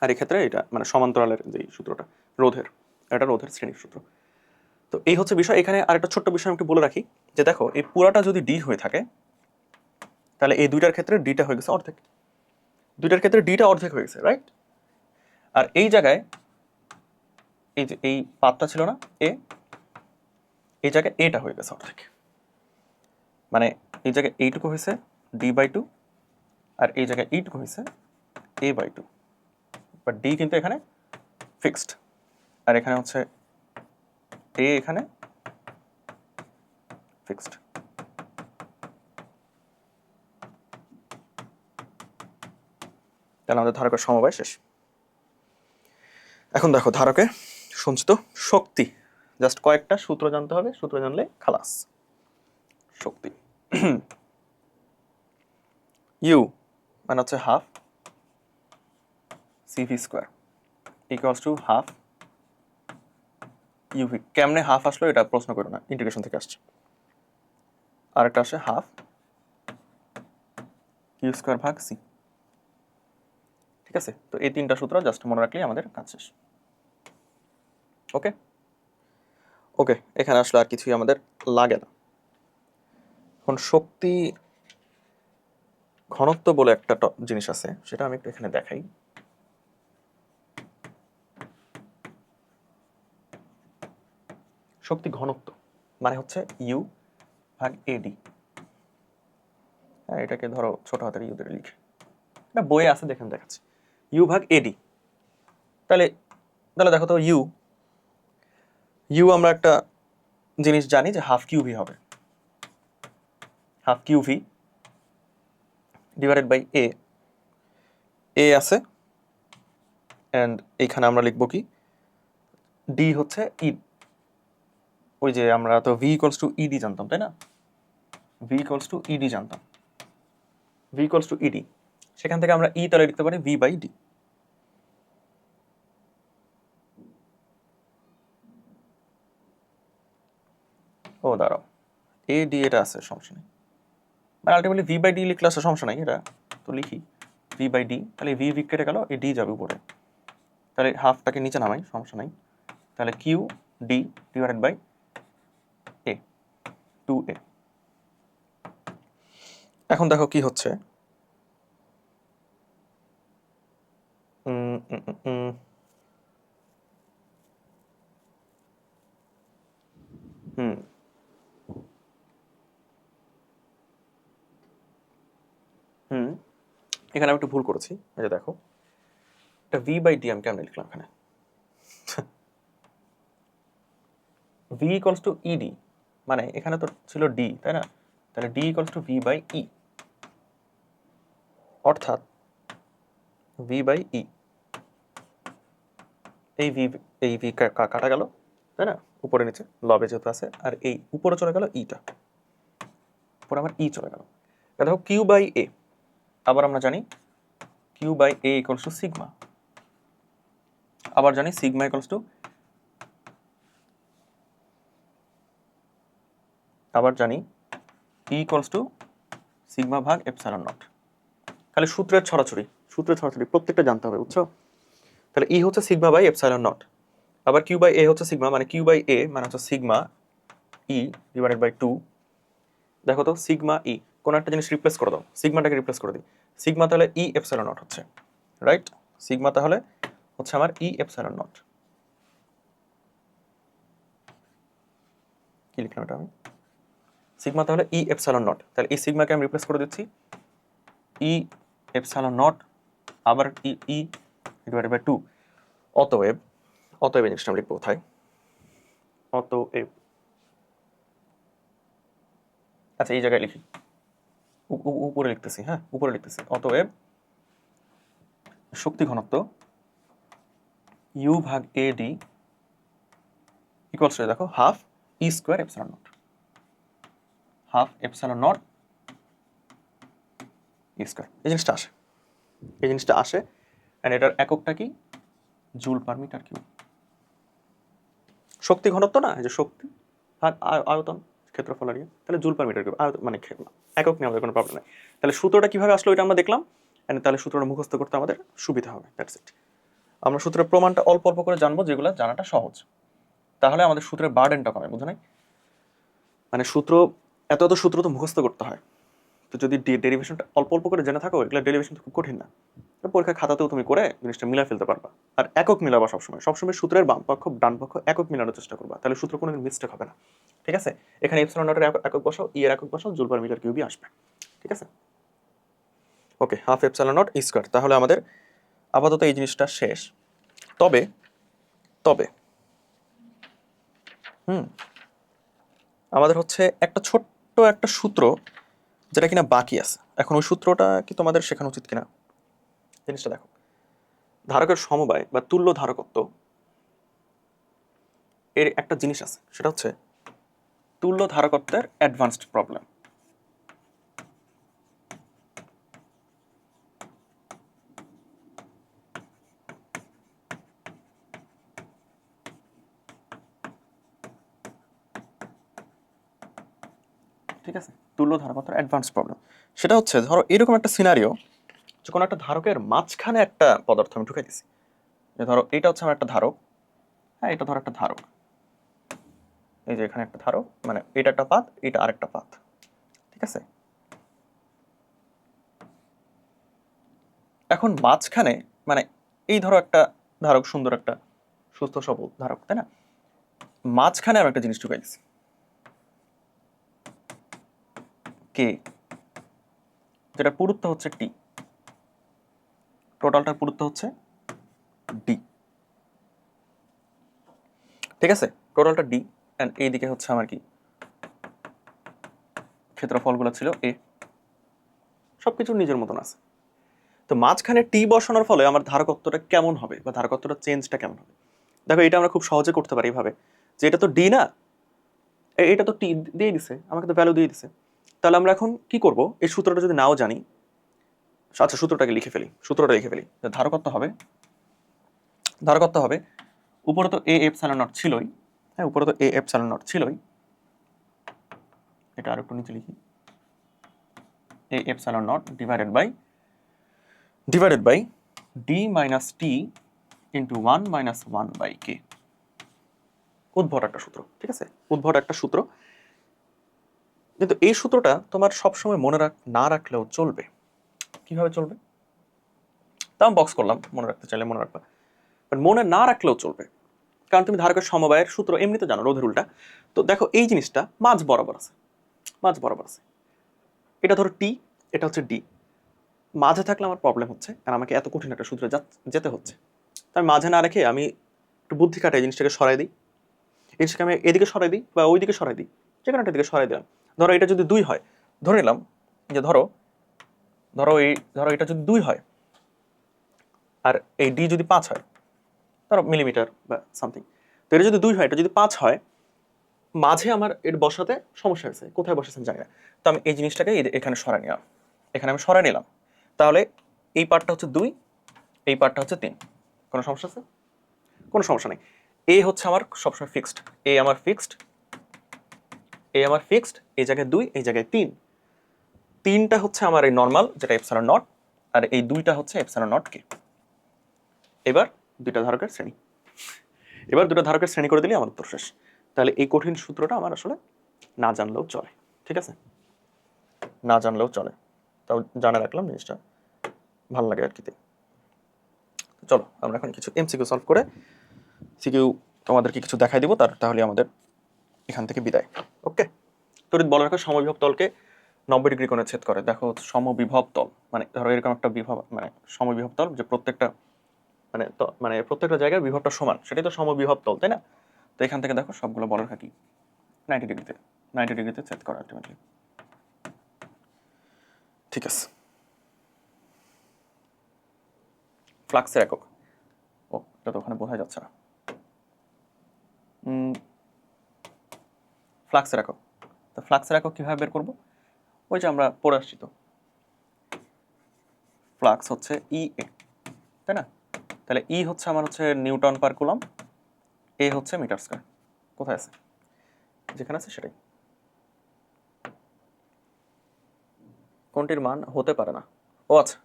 আর এই ক্ষেত্রে এটা মানে সমান্তরালের যে সূত্রটা রোধের, এটা রোধের শ্রেণীর সূত্র। তো এই হচ্ছে বিষয়। এখানে আরেকটা ছোট্ট বিষয় আমি একটু বলে রাখি, যে দেখো এই পুরাটা যদি ডি হয়ে থাকে, তাহলে এই দুইটার ক্ষেত্রে ডিটা হয়ে গেছে অর্ধেক, দুইটার ক্ষেত্রে ডিটা অর্ধেক হয়ে গেছে, রাইট? আর এই জায়গায় এই যে এই পাতটা ছিল না এ, এই জায়গায় এটা হয়ে গেছে অর্ধেক, মানে এই জায়গায় এইটুকু হয়েছে D/2, আর এই জায়গায় এইটুকু হয়েছে A/2। বাট ডি কিন্তু এখানে ফিক্সড, আর এখানে হচ্ছে এ এখানে ফিক্সড। তাহলে আমাদের ধারকের সমবায় শেষ। এখন দেখো ধারকে সঞ্চিত শক্তি, জাস্ট কয়েকটা সূত্র জানতে হবে, সূত্র জানলে খালাস। শক্তি ইউ মানে হচ্ছে half CV square equals to half UV. কেমনে হাফ আসলো এটা প্রশ্ন করো না, ইন্টিগ্রেশন থেকে আসছে। আর একটা আসে হাফ ইউ স্কোয়ার ভাগ সি। ঠিক আছে, তো এই তিনটা সূত্র জাস্ট মনে রাখলেই আমাদের কাজ শেষ। ওকে ওকে, এখানে আসলে আর কিছুই আমাদের লাগে না। এখন শক্তি ঘনত্ব বলে একটা জিনিস আছে, সেটা আমি একটু এখানে দেখাই। শক্তি ঘনত্ব মানে হচ্ছে ইউ ভাগ এডি। হ্যাঁ, এটাকে ধরো ছোট হাতের ইউ ধরে লিখে, এটা বইয়ে আছে, দেখেন দেখাচ্ছি। ইউ ভাগ এডি, তাহলে তাহলে দেখো তো ইউ ইউ আমরা একটা জিনিস জানি যে হাফ কিউভি হবে, হাফ কিউভি ডিভাইডেড বাই এ, এ আছে, অ্যান্ড এইখানে আমরা লিখবো কি ডি হচ্ছে ই, ওই যে আমরা তো ভি ইকুয়ালস টু ইডি জানতাম, তাই না? ভি ইকুয়ালস টু ইডি জানতাম, ভি ইকুয়ালস টু ইডি, সেখান থেকে আমরা ই তাহলে লিখতে পারি ভি বাই ডি। ও দাঁড়াও, এ ডি এটা আছে, সমস্যা নেই, মানে আলটিমেটলি ভি বাই ডি লিখলে আসলে সমস্যা নাই, এটা তো লিখি ভি বাই ডি, তাহলে ভি ভি কেটে গেল, এই ডি যাবে উপরে, তাহলে হাফটাকে নিচে নামাই, সমস্যা নাই। তাহলে Q D divided by A, 2a। এখন দেখো কি হচ্ছে, হুম হুম এখানে আমি একটু ভুল করেছি, এই যে দেখো এটা ভি বাই ডি আমি কেমন লিখলাম এখানে, ভি ইকুয়ালস টু ইডি, মানে এখানে তো ছিল ডি, তাই না? তাহলে d equals to v by e, অর্থাৎ ভি বাই ই, এই ভি কাটা গেল, তাই না, উপরে নিচে লবে যেহেতু আছে, আর এই উপরে চলে গেল ইটা, উপরে আমার ই চলে গেল। দেখো কিউ বাই এ, আবার আমরা জানি Q by A equals to sigma, আবার জানি সিগমা ইকুয়ালস টু, আবার জানি ই ইকুয়ালস টু সিগমা ভাগ এপসাইলন নট। তাহলে সূত্রের ছড়াছড়ি প্রত্যেকটা জানতে হবে, বুঝছো? তাহলে ই হচ্ছে সিগমা বাই এপসাইলন নট, আবার কিউ বাই এ হচ্ছে সিগমা, মানে কিউ বাই এ মানে হচ্ছে সিগমা ই ডিভাইডেড বাই 2। দেখো তো সিগমা ই, কোন একটা জিনিস রিপ্লেস করে দাও, সিগমাটাকে রিপ্লেস করে দিই, সিগমা তাহলে ই এপসাইলন নট হচ্ছে, রাইট? সিগমা তাহলে হচ্ছে আমার ই এপসাইলন নট। কি লিখলাম এটা আমি? সিগমা তাহলে ই এপসাইলন নট, তাহলে এই সিগমাকে আমি রিপ্লেস করে দিচ্ছি ই এপসাইলন নট, আবার ই ডিভাইডেড বাই 2। অতএব এই জিনিসটা আমি লিখবো কোথায়? অতএব, আচ্ছা এই জায়গায় লিখি, উপরে লিখতেছি, হ্যাঁ উপরে লিখতেছি। অতএব শক্তি ঘনত্ব ইউ ভাগ এ ডি ইকুয়ালস টু, দেখো half e square epsilon nought, half epsilon nought e square. এই জিনিসটা আসে, এন্ড এটার এককটা কি? Joule per metre cube. শক্তি ঘনত্ব না, এই যে শক্তি ভাগ আয়তন ক্ষেত্রফল এরিয়া, তাহলে জুল পার মিটার কিউব, মানে একক নিয়ে আমাদের কোনো প্রবলেম নাই। তাহলে সূত্রটা কিভাবে আসলো এটা আমরা দেখলাম, এন্ড তাহলে সূত্রটা মুখস্থ করতে আমাদের সুবিধা হবে, দ্যাটস ইট। আমরা সূত্রের প্রমাণটা অল্প অল্প করে জানবো, যেগুলো জানাটা সহজ, তাহলে আমাদের সূত্রের বার্ডেনটা কমে, বুঝো নাই? মানে সূত্র, এত সূত্র তো মুখস্থ করতে হয়, তো যদি ডেরিভেশনটা অল্প অল্প করে জেনে থাকো, এগুলো ডেরিভেশন খুব কঠিন না, পরীক্ষা খাতাতেও তুমি করে জিনিসটা মিলাই ফেলতে পারবা। আর একক মিলাবা সবসময় সূত্রের বাম পক্ষ ডান পক্ষ একক মিলানোর চেষ্টা করবা, তাহলে সূত্র কোনো মিস্টেক হবে না, ঠিক আছে? এখানে এপসাইলন নটের একক বসাও, ই এর একক বসাও, জুল পার মিটার কিউবই আসবে, ঠিক আছে? Okay, half epsilon nought e square. তাহলে আমাদের আপাতত এই জিনিসটা শেষ। তবে তবে আমাদের হচ্ছে একটা ছোট্ট একটা সূত্র যেটা কিনা বাকি আছে, এখন ওই সূত্রটা কি তোমাদের শেখানো উচিত কিনা? জিনিসটা দেখো, ধারকের সমবায় বা তুল্য ধারকত্ব এর একটা জিনিস আছে, সেটা হচ্ছে তুল্য ধারকত্বের অ্যাডভান্সড প্রবলেম। ঠিক আছে, তুল্য ধারকত্বের অ্যাডভান্স প্রবলেম সেটা হচ্ছে, ধরো এরকম একটা সিনারিও, যে কোনো একটা ধারকের মাঝখানে একটা পদার্থ আমি ঢুকাই দিছি, যে ধরো এটা হচ্ছে আমার একটা ধারক, হ্যাঁ এটা ধরো একটা ধারক, এই যে এখানে একটা ধারক, মানে এটা একটা পাত, এটা আরেকটা পাত, ঠিক আছে? এখন মাঝখানে, মানে এই ধরো একটা ধারক, সুন্দর একটা সুস্থ সবল ধারক, তাই না? মাঝখানে আমি একটা জিনিস ঢুকাই দিছি, কে, যেটা পুরুত্ব হচ্ছে টি, টোটালটার পুরুত্ব হচ্ছে ডি, ঠিক আছে? টোটালটা ডি, এন্ড এইদিকে হচ্ছে আমার কি ক্ষেত্রফলগুলো ছিল এ, সবকিছু নিজের মতন আছে। তো মাঝখানে টি বসানোর ফলে আমার ধারকত্বটা কেমন হবে, বা ধারকত্বটা চেঞ্জটা কেমন হবে? দেখো এটা আমরা খুব সহজে করতে পারি এইভাবে, যে এটা তো ডি না, এটা তো টি দিয়ে দিছে, আমাকে তো ভ্যালু দিয়ে দিছে, তাহলে আমরা এখন কি করব? এই সূত্রটা যদি নাও জানি, আচ্ছা সূত্রটা লিখে ফেলি, ধারকত্ব হবে উপরে তো এ এপসাইলন নট ছিলই, হ্যাঁ উপরে তো এ এপসাইলন নট ছিলই, এটা আরেকটু নিচে লিখি, a epsilon nought divided by D minus T into 1 minus 1 by k. উদ্ভট একটা সূত্র, ঠিক আছে? উদ্ভট একটা সূত্র, কিন্তু এই সূত্রটা তোমার সবসময় মনে না রাখলেও চলবে। কিভাবে চলবে? তা আমি বক্স করলাম, মনে রাখতে চাইলে মনে রাখবা, বাট মনে না রাখলেও চলবে, কারণ তুমি ধারকের সমবায়ের সূত্র এমনিতে জানো, রোধের উল্টা। তো দেখো এই জিনিসটা মাঝ বরাবর আছে, এটা ধরো টি, এটা হচ্ছে ডি, মাঝে থাকলে আমার প্রবলেম হচ্ছে, আর আমাকে এত কঠিন একটা সূত্রে যেতে হচ্ছে, তাই মাঝে না রেখে আমি একটু বুদ্ধি খাটাই জিনিসটাকে সরাই দিই, জিনিসটাকে আমি এদিকে সরাই দিই বা ওইদিকে সরাই দিই, যে কোনো একটা দিকে সরাই দিলাম। ধরো এটা যদি 2 হয়, ধরে নিলাম যে ধরো এটা যদি 2 হয় আর এই ডি যদি 5 হয়, ধরো মিলিমিটার বা সামথিং। তো এটা যদি 2 হয়, এটা যদি 5 হয়, মাঝে আমার এর বসাতে সমস্যা হয়েছে, কোথায় বসেছেন জানি না। তো আমি এই জিনিসটাকে এখানে সরাই নিলাম, এখানে আমি সরাই নিলাম। তাহলে এই পার্টটা হচ্ছে 2, এই পার্টটা হচ্ছে 3। কোনো সমস্যা আছে? কোনো সমস্যা নেই। এ হচ্ছে আমার সবসময় ফিক্সড, এ আমার ফিক্সড, এ আমার ফিক্সড, এই জায়গায় 2, এই জায়গায় 3। 3টা হচ্ছে আমার এই নর্মাল যেটা এপসাইলন নট, আর এই 2টা হচ্ছে এপসাইলন নট কে। এবার 2টা ধারকের শ্রেণী, এবার 2টা ধারকের শ্রেণী করে দিলে আমার উত্তর শেষ। তাহলে এই কঠিন সূত্রটা আমার আসলে না জানলেও চলে, ঠিক আছে, না জানলেও চলে, তাও জানা রাখলাম, জিনিসটা ভালো লাগে আর কি। চলো আমরা এখন কিছু এমসিকিউ সলভ করে সিকিউ তোমাদেরকে কিছু দেখাই দিব, তাহলে আমাদের এখান থেকে বিদায়। ওকে, তড়িৎ বলরেখা সমবিভব তলকে 90 ডিগ্রি কোণে ছেদ করে। দেখো সমবিভব তল মানে ধরো এরকম একটা বিভব, মানে সমবিভব তল যে প্রত্যেকটা মানে প্রত্যেকটা জায়গায় বিভবটা সমান, সেটাই তো সমবিভব তল, তাই না? তো এখান থেকে দেখো সবগুলো বলরেখা কি 90 ডিগ্রিতে ছেদ করে আলটিমেটলি। ঠিক আছে, ফ্লাক্সের একক, ও এটা তো ওখানে বোঝা যাচ্ছে না। ফ্লাক্সের একক, তো ফ্লাক্সের একক কিভাবে বের করবো? ওই যে আমরা পড়ে আসছি তো, ফ্লাক্স হচ্ছে ই এ, তাই না? তাহলে ই হচ্ছে আমার হচ্ছে নিউটন পার কুলম, এ হচ্ছে মিটার স্কয়ার। কোথায় আছে? যেখানে আছে সেটাই। কোনটির মান হতে পারে না? ও আচ্ছা,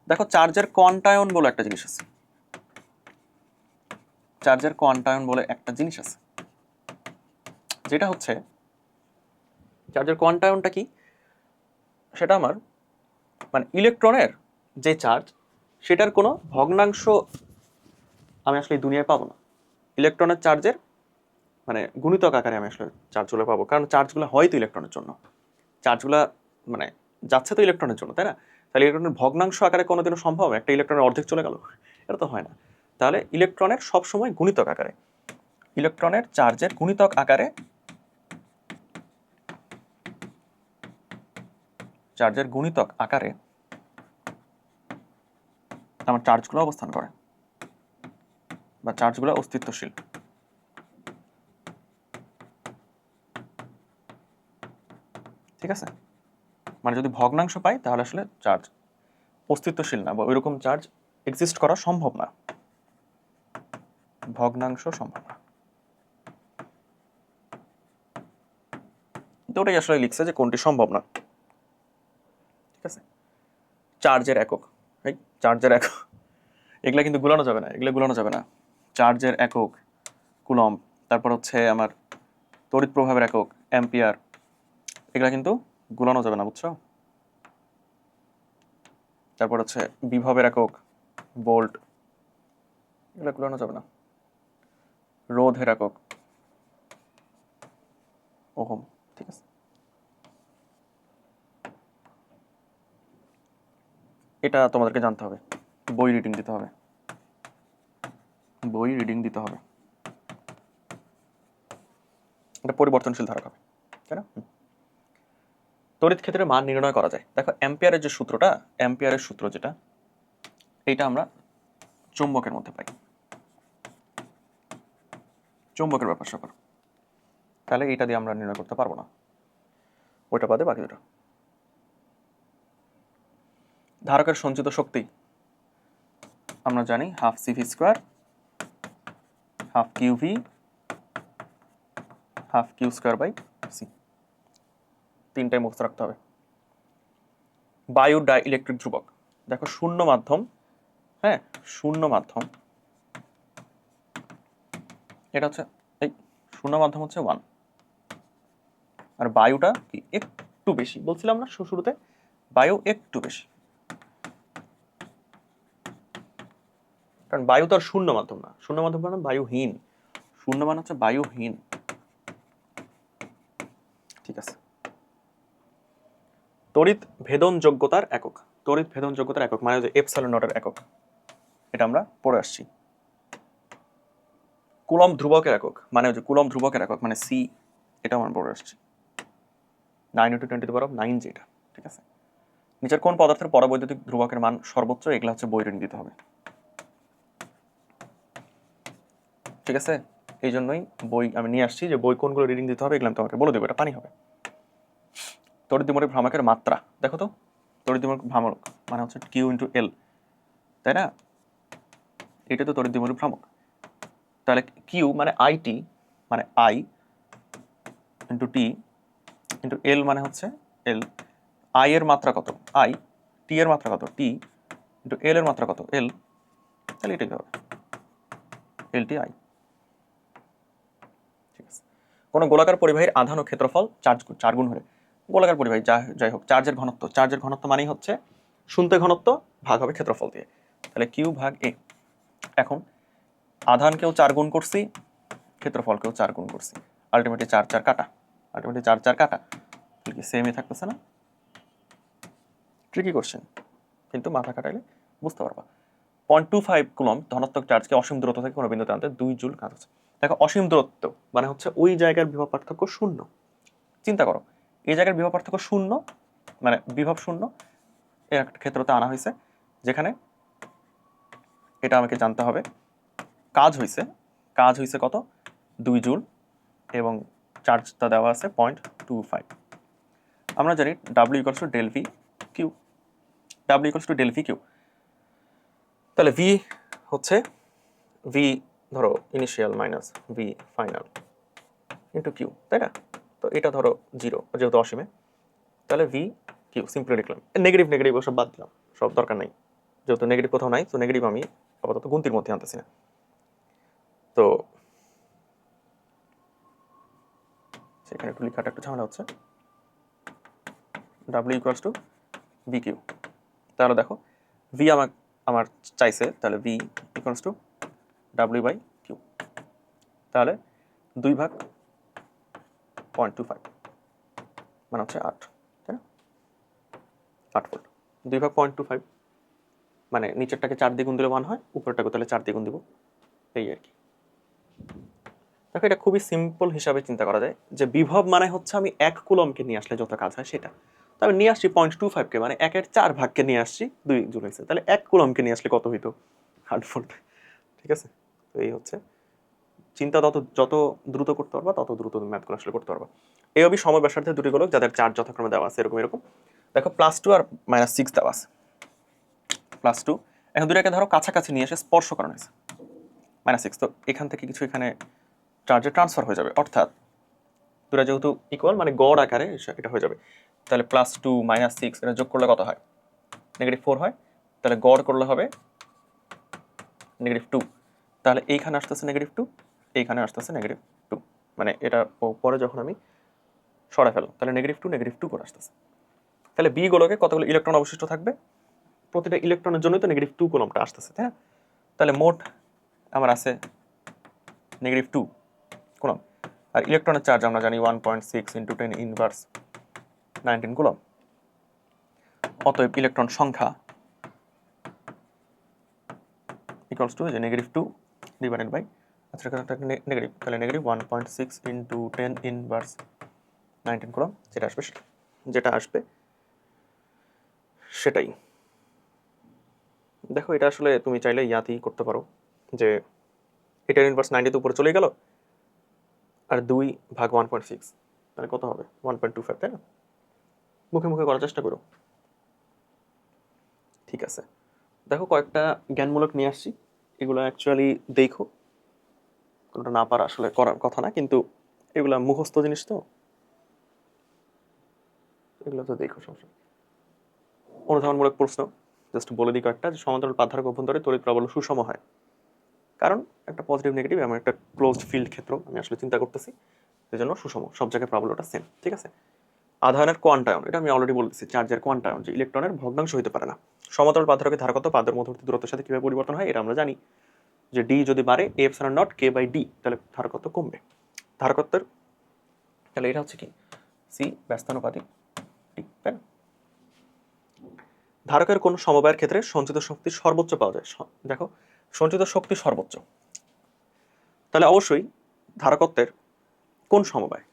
দেখো চার্জের কোয়ান্টায়ন বলে একটা জিনিস আছে, চার্জের কোয়ান্টায়ন বলে একটা জিনিস আছে, যেটা হচ্ছে চার্জের কোয়ান্টায়নটা কি, সেটা আমার মানে ইলেকট্রনের যে চার্জ, সেটার কোনো ভগ্নাংশ আমি আসলে এই দুনিয়ায় পাবো না। ইলেকট্রনের চার্জের মানে গুণিতক আকারে আমি আসলে চার্জগুলো পাবো, কারণ চার্জগুলো হয় তো ইলেকট্রনের জন্য, চার্জগুলো মানে যাচ্ছে তো ইলেকট্রনের জন্য, তাই না? তাহলে ইলেকট্রনের ভগ্নাংশ আকারে কোনোদিনও সম্ভব? একটা ইলেকট্রনের অর্ধেক চলে গেল, এটা তো হয় না। তাহলে ইলেকট্রনের সবসময় গুণিতক আকারে, ইলেকট্রনের চার্জের গুণিতক আকারে, চার্জের গুণিতক আকারে আমার চার্জগুলো অবস্থান করে বা চার্জগুলো অস্তিত্বশীল। ঠিক আছে, মানে যদি ভগ্নাংশ পাই তাহলে আসলে চার্জ অস্তিত্বশীল না, বা ওইরকম চার্জ এক্সিস্ট করা সম্ভব না, ভগ্নাংশ সম্ভব না। তো ওটাই আসলে লিখছে যে কোনটি সম্ভব না। ঠিক আছে, চার্জের একক, এই চার্জের একক, এগুলা কিন্তু গুলানো যাবে না, এগুলো গুলানো যাবে না। চার্জের একক কুলম্ব, তারপর হচ্ছে আমার তড়িৎ প্রভাবের একক অ্যাম্পিয়ার, এগুলা কিন্তু গুলানো যাবে না, বুঝছো? তারপর হচ্ছে বিভবের একক ভোল্ট, এগুলো গুলানো যাবে না। রোধের একক ওহম। ঠিক আছে, এটা তোমাদেরকে জানতে হবে, বই রিডিং দিতে হবে, বই রিডিং দিতে হবে। এটা পরিবর্তনশীল ধারক হবে, তাই না? তড়িৎ ক্ষেত্রের মান নির্ণয় করা যায়। দেখো অ্যাম্পিয়ারের যে সূত্রটা, অ্যাম্পিয়ারের সূত্র যেটা, এইটা আমরা চুম্বকের মধ্যে পাই, চুম্বকের ব্যাপার স্যাপার, তাহলে এইটা দিয়ে আমরা নির্ণয় করতে পারবো না, ওইটা বাদে বাকি দুটো। ধারকের সঞ্চিত শক্তি আমরা জানি half CV square, half QV, half Q square by C, তিনটাই মুখস্থ রাখতে হবে। বায়ু ডাই ইলেকট্রিক ধ্রুবক, দেখো শূন্য মাধ্যম, হ্যাঁ শূন্য মাধ্যম, এটা হচ্ছে এই শূন্য মাধ্যম হচ্ছে 1, আর বায়ুটা কি একটু বেশি, বলছিলাম না শুরুতে, বায়ু একটু বেশি, কারণ বায়ু তো আর শূন্য মাধ্যম না, শূন্য মাধ্যম মানে বায়ুহীন, শূন্য মানে হচ্ছে বায়ুহীন। ঠিক আছে, তড়িৎ ভেদন যোগ্যতার একক, তড়িৎ ভেদন যোগ্যতার একক মানে যে এপসাইলন নটের একক, এটা আমরা পড়ে আসছি। কুলম্ব ধ্রুবকের একক মানে যে কুলম্ব ধ্রুবকের একক মানে সি, এটা আমরা পড়ে আসছি 9×10⁹ যেটা। ঠিক আছে, নিচের কোন পদার্থের পরবৈদ্যুতিক ধ্রুবকের মান সর্বোচ্চ, এগুলো হচ্ছে বই রিডিং দিতে হবে। ঠিক আছে, এই জন্যই বই আমি নিয়ে আসছি যে বই কোনগুলো রিডিং দিতে হবে এগুলো আমি তোমাকে বলে দেবো, এটা পানি হবে। তড়িৎদ্বিমূলক ভ্রামকের মাত্রা দেখো তো, তড়িৎদ্বিমূলক ভ্রামক মানে হচ্ছে কিউ ইন্টু এল, তাই না? এটা তো তড়িৎদ্বিমূলক ভ্রামক, তাহলে কিউ মানে আই টি মানে I into T into L মানে হচ্ছে এল। আই এর মাত্রা কত আই, টি এর মাত্রা কত টি ইন্টু এল এর মাত্রা কত এল, তাহলে এটাই হবে এল টি আই। ঠিক আছে, কোনো গোলাকার পরিবাহীর আধান ও ক্ষেত্রফল চার গুণ হলে, গোলাকার পরিবাহী যাই হোক, চার্জের ঘনত্ব মানেই হচ্ছে শুনতে ঘনত্ব ভাগ হবে ক্ষেত্রফল দিয়ে, তাহলে কিউ ভাগ এ। এখন আধানকেও 4 গুণ করছি, ক্ষেত্রফলকেও 4 গুণ করছি, আলটিমেটলি 4 4 কাটা, কি সেমই থাকতেছে না? ট্রিকি কোশ্চেন, কিন্তু মাথা খাটাইলে বুঝতে পারবা। 0.25 কুলম্ব ধনাত্মক চার্জকে অসীম দূরত্ব থেকে কোনো বিন্দুতে আনতে 2 জুল কাজ হচ্ছে। দেখো অসীম দূরত্ব মানে হচ্ছে ওই জায়গার বিভব পার্থক্য শূন্য। চিন্তা করো, এই জায়গার বিভব পার্থক্য শূন্য, মানে বিভব শূন্য, এর একটা ক্ষেত্রতে আনা হয়েছে যেখানে এটা আমাকে জানতে হবে কাজ হয়েছে কত 2 জুল এবং চার্জটা দেওয়া আছে 0.25। আমরা জানি W equals to del V Q, তাহলে ভি হচ্ছে ভি ধরো initial minus V final into Q, তাই না? তো এটা ধরো 0 যেহেতু অসীমে, তাহলে ভি কিউ সিম্পলি লিখলাম। নেগেটিভ ওসব বাদ দিলাম, সব দরকার নাই, যেহেতু নেগেটিভ কোথাও নাই, তো নেগেটিভ আমি আপাতত গুনতির মধ্যে আনতেছি না। তো সেখানে একটু লেখাটা একটু ঝামেলা হচ্ছে, W equals to V Q. তাহলে দেখো ভি আমার চাইছে, তাহলে V equals to W by Q, তাহলে 2 ভাগ 0.25 মানে হচ্ছে 8, তাই না? 8 ভোল্ট, 2 ভাগ 0.25 মানে নিচেরটাকে 4 দিয়ে গুণ দিলে 1 হয়, উপরেরটাকে তাহলে 4 দিয়ে গুণ দিব, এই আর কি। দেখো এটা খুবই সিম্পল হিসাবে চিন্তা করা যায় যে বিভব মানে হচ্ছে আমি 1 কুলম্বকে নিয়ে আসলে যত কাজ হয় সেটা, তো আমি নিয়ে আসছি 0.25 কে, মানে 1/4 ভাগকে নিয়ে আসছি 2 জুল হয়েছে, তাহলে 1 কুলম্বকে নিয়ে আসলে কত হইতো 8 ভোল্ট। ঠিক আছে, তো এই হচ্ছে চিন্তা, যত দ্রুত করতে পারবা তত দ্রুত ম্যাথগুলো আসলে করতে পারবা। এই অবধি সময় ব্যাসার্ধে দুটি গোলক যাদের চার্জ যথাক্রমে দেওয়া আছে এরকম দেখো +2 আর -6 দেওয়া আছে, +2 এখন দুটাকে ধরো কাছাকাছি নিয়ে এসে স্পর্শ করানো হয়েছে -6, তো এখান থেকে কিছু এখানে চার্জে ট্রান্সফার হয়ে যাবে, অর্থাৎ দুটা যেহেতু ইকুয়াল মানে গড় আকারে এটা হয়ে যাবে, তাহলে +2 -6 এটা যোগ করলে কত হয় -4 হয়, তাহলে গড় করলে হবে -2, তাহলে এইখানে আসতেছে -2, এইখানে আসতেছে -2, মানে এটা পরে যখন আমি সরাই ফেললাম তাহলে -2 করে আসতেছে। তাহলে বি গোলকে কতগুলো ইলেকট্রন অবশিষ্ট থাকবে, প্রতিটা ইলেকট্রনের জন্যই তো -2 কুলম্বটা আসতেছে, তাই না? তাহলে মোট আমার আছে -2 কুলম্ব, আর ইলেকট্রনের চার্জ আমরা জানি 1.6 × 10⁻19 কুলম্ব। অতএব ইলেকট্রন সংখ্যা ইকুয়ালস টু যে -2 ডিভাইডেড বাই, আচ্ছা নেগেটিভ, তাহলে -1.6 × 10⁻19 কুলম্ব যেটা আসবে সেটাই। দেখো এটা আসলে তুমি চাইলে ইয়াতেই করতে পারো যে এটা ইনভার্স 90 উপরে চলে গেল আর 2 ভাগ 1.6 তাহলে কত হবে 1.25, তাই না? মুখে করার চেষ্টা করো। ঠিক আছে, দেখো কয়েকটা জ্ঞানমূলক নিয়ে আসছি, এগুলো অ্যাকচুয়ালি দেখো, কোনটা না পারা আসলে করার কথা না, কিন্তু এগুলা মুখস্থ জিনিস তো, এগুলো তো দেখো সমস্যা। অনুধাবনমূলক প্রশ্ন জাস্ট বলে দিই কয়েকটা, যে সমান্তরাল পাতধারক অভ্যন্তরে তড়িৎ প্রবল সুষম হয়, কারণ একটা পজিটিভ নেগেটিভ এমন একটা ক্লোজড ফিল্ড ক্ষেত্র আমি আসলে চিন্তা করতেছি, সেজন্য সুষম, সব জায়গায় প্রবলটা সেম। ঠিক আছে, আধানের কোয়ান্টায়ন, এটা আমি অলরেডি বলতেছি, চার্জের কোয়ান্টায়ন যে ইলেকট্রনের ভগ্নাংশ হতে পারে না। সমান্তরাল পাতধারকের ধারকত্ব পাদের মধ্যবর্তী দূরত্বের সাথে কিভাবে পরিবর্তন হয় এটা আমরা জানি, যে ডি যদি বাড়ে f(নট k/d) তাহলে ধারকত্ব কমবে। ধারকত্বের তাহলে এটা হচ্ছে কি সি ব্যস্তানুপাতিক ডি, তাই না? ধারকের কোন সমবায়ের ক্ষেত্রে সঞ্চিত শক্তি সর্বোচ্চ পাওয়া যায়, দেখো সঞ্চিত শক্তি সর্বোচ্চ, তাহলে অবশ্যই ধারকত্বের কোন সমবায়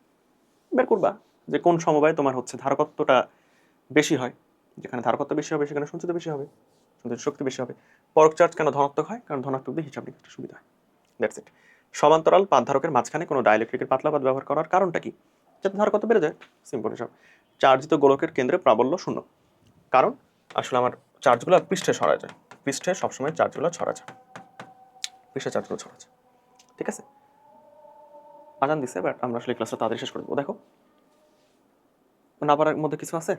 বের করবা, যে কোন সমবায় তোমার হচ্ছে ধারকত্বটা বেশি হয়, যেখানে ধারকত্ব বেশি হবে সেখানে সঞ্চিত বেশি হবে, সঞ্চিত শক্তি বেশি হবে। পরক চার্জ কেন ধনাত্মক হয়, কারণ ধনাত্মক দিয়ে হিসাব লিখতে সুবিধা হয়, দ্যাটস ইট। সমান্তরাল পাত ধারকের মাঝখানে কোনো ডাইইলেকট্রিকের পাতলা পাত ব্যবহার করার কারণটা কি? যাতে ধারকত্ব বেড়ে যায়। সিম্পল হিসাব। চার্জিত গোলকের কেন্দ্রে প্রাবল্য শূন্য। কারণ আসলে আমার চার্জগুলো পৃষ্ঠে সরা যায়, পৃষ্ঠে সবসময় চার্জগুলো ছড়া যায়, পৃষ্ঠে চার্জগুলো ছড়া যায়। ঠিক আছে, আজান দিছে, বাট আমরা আসলে ক্লাসটা তাড়াতাড়ি শেষ করে দেবো। দেখো না পারার মধ্যে কিছু আছে,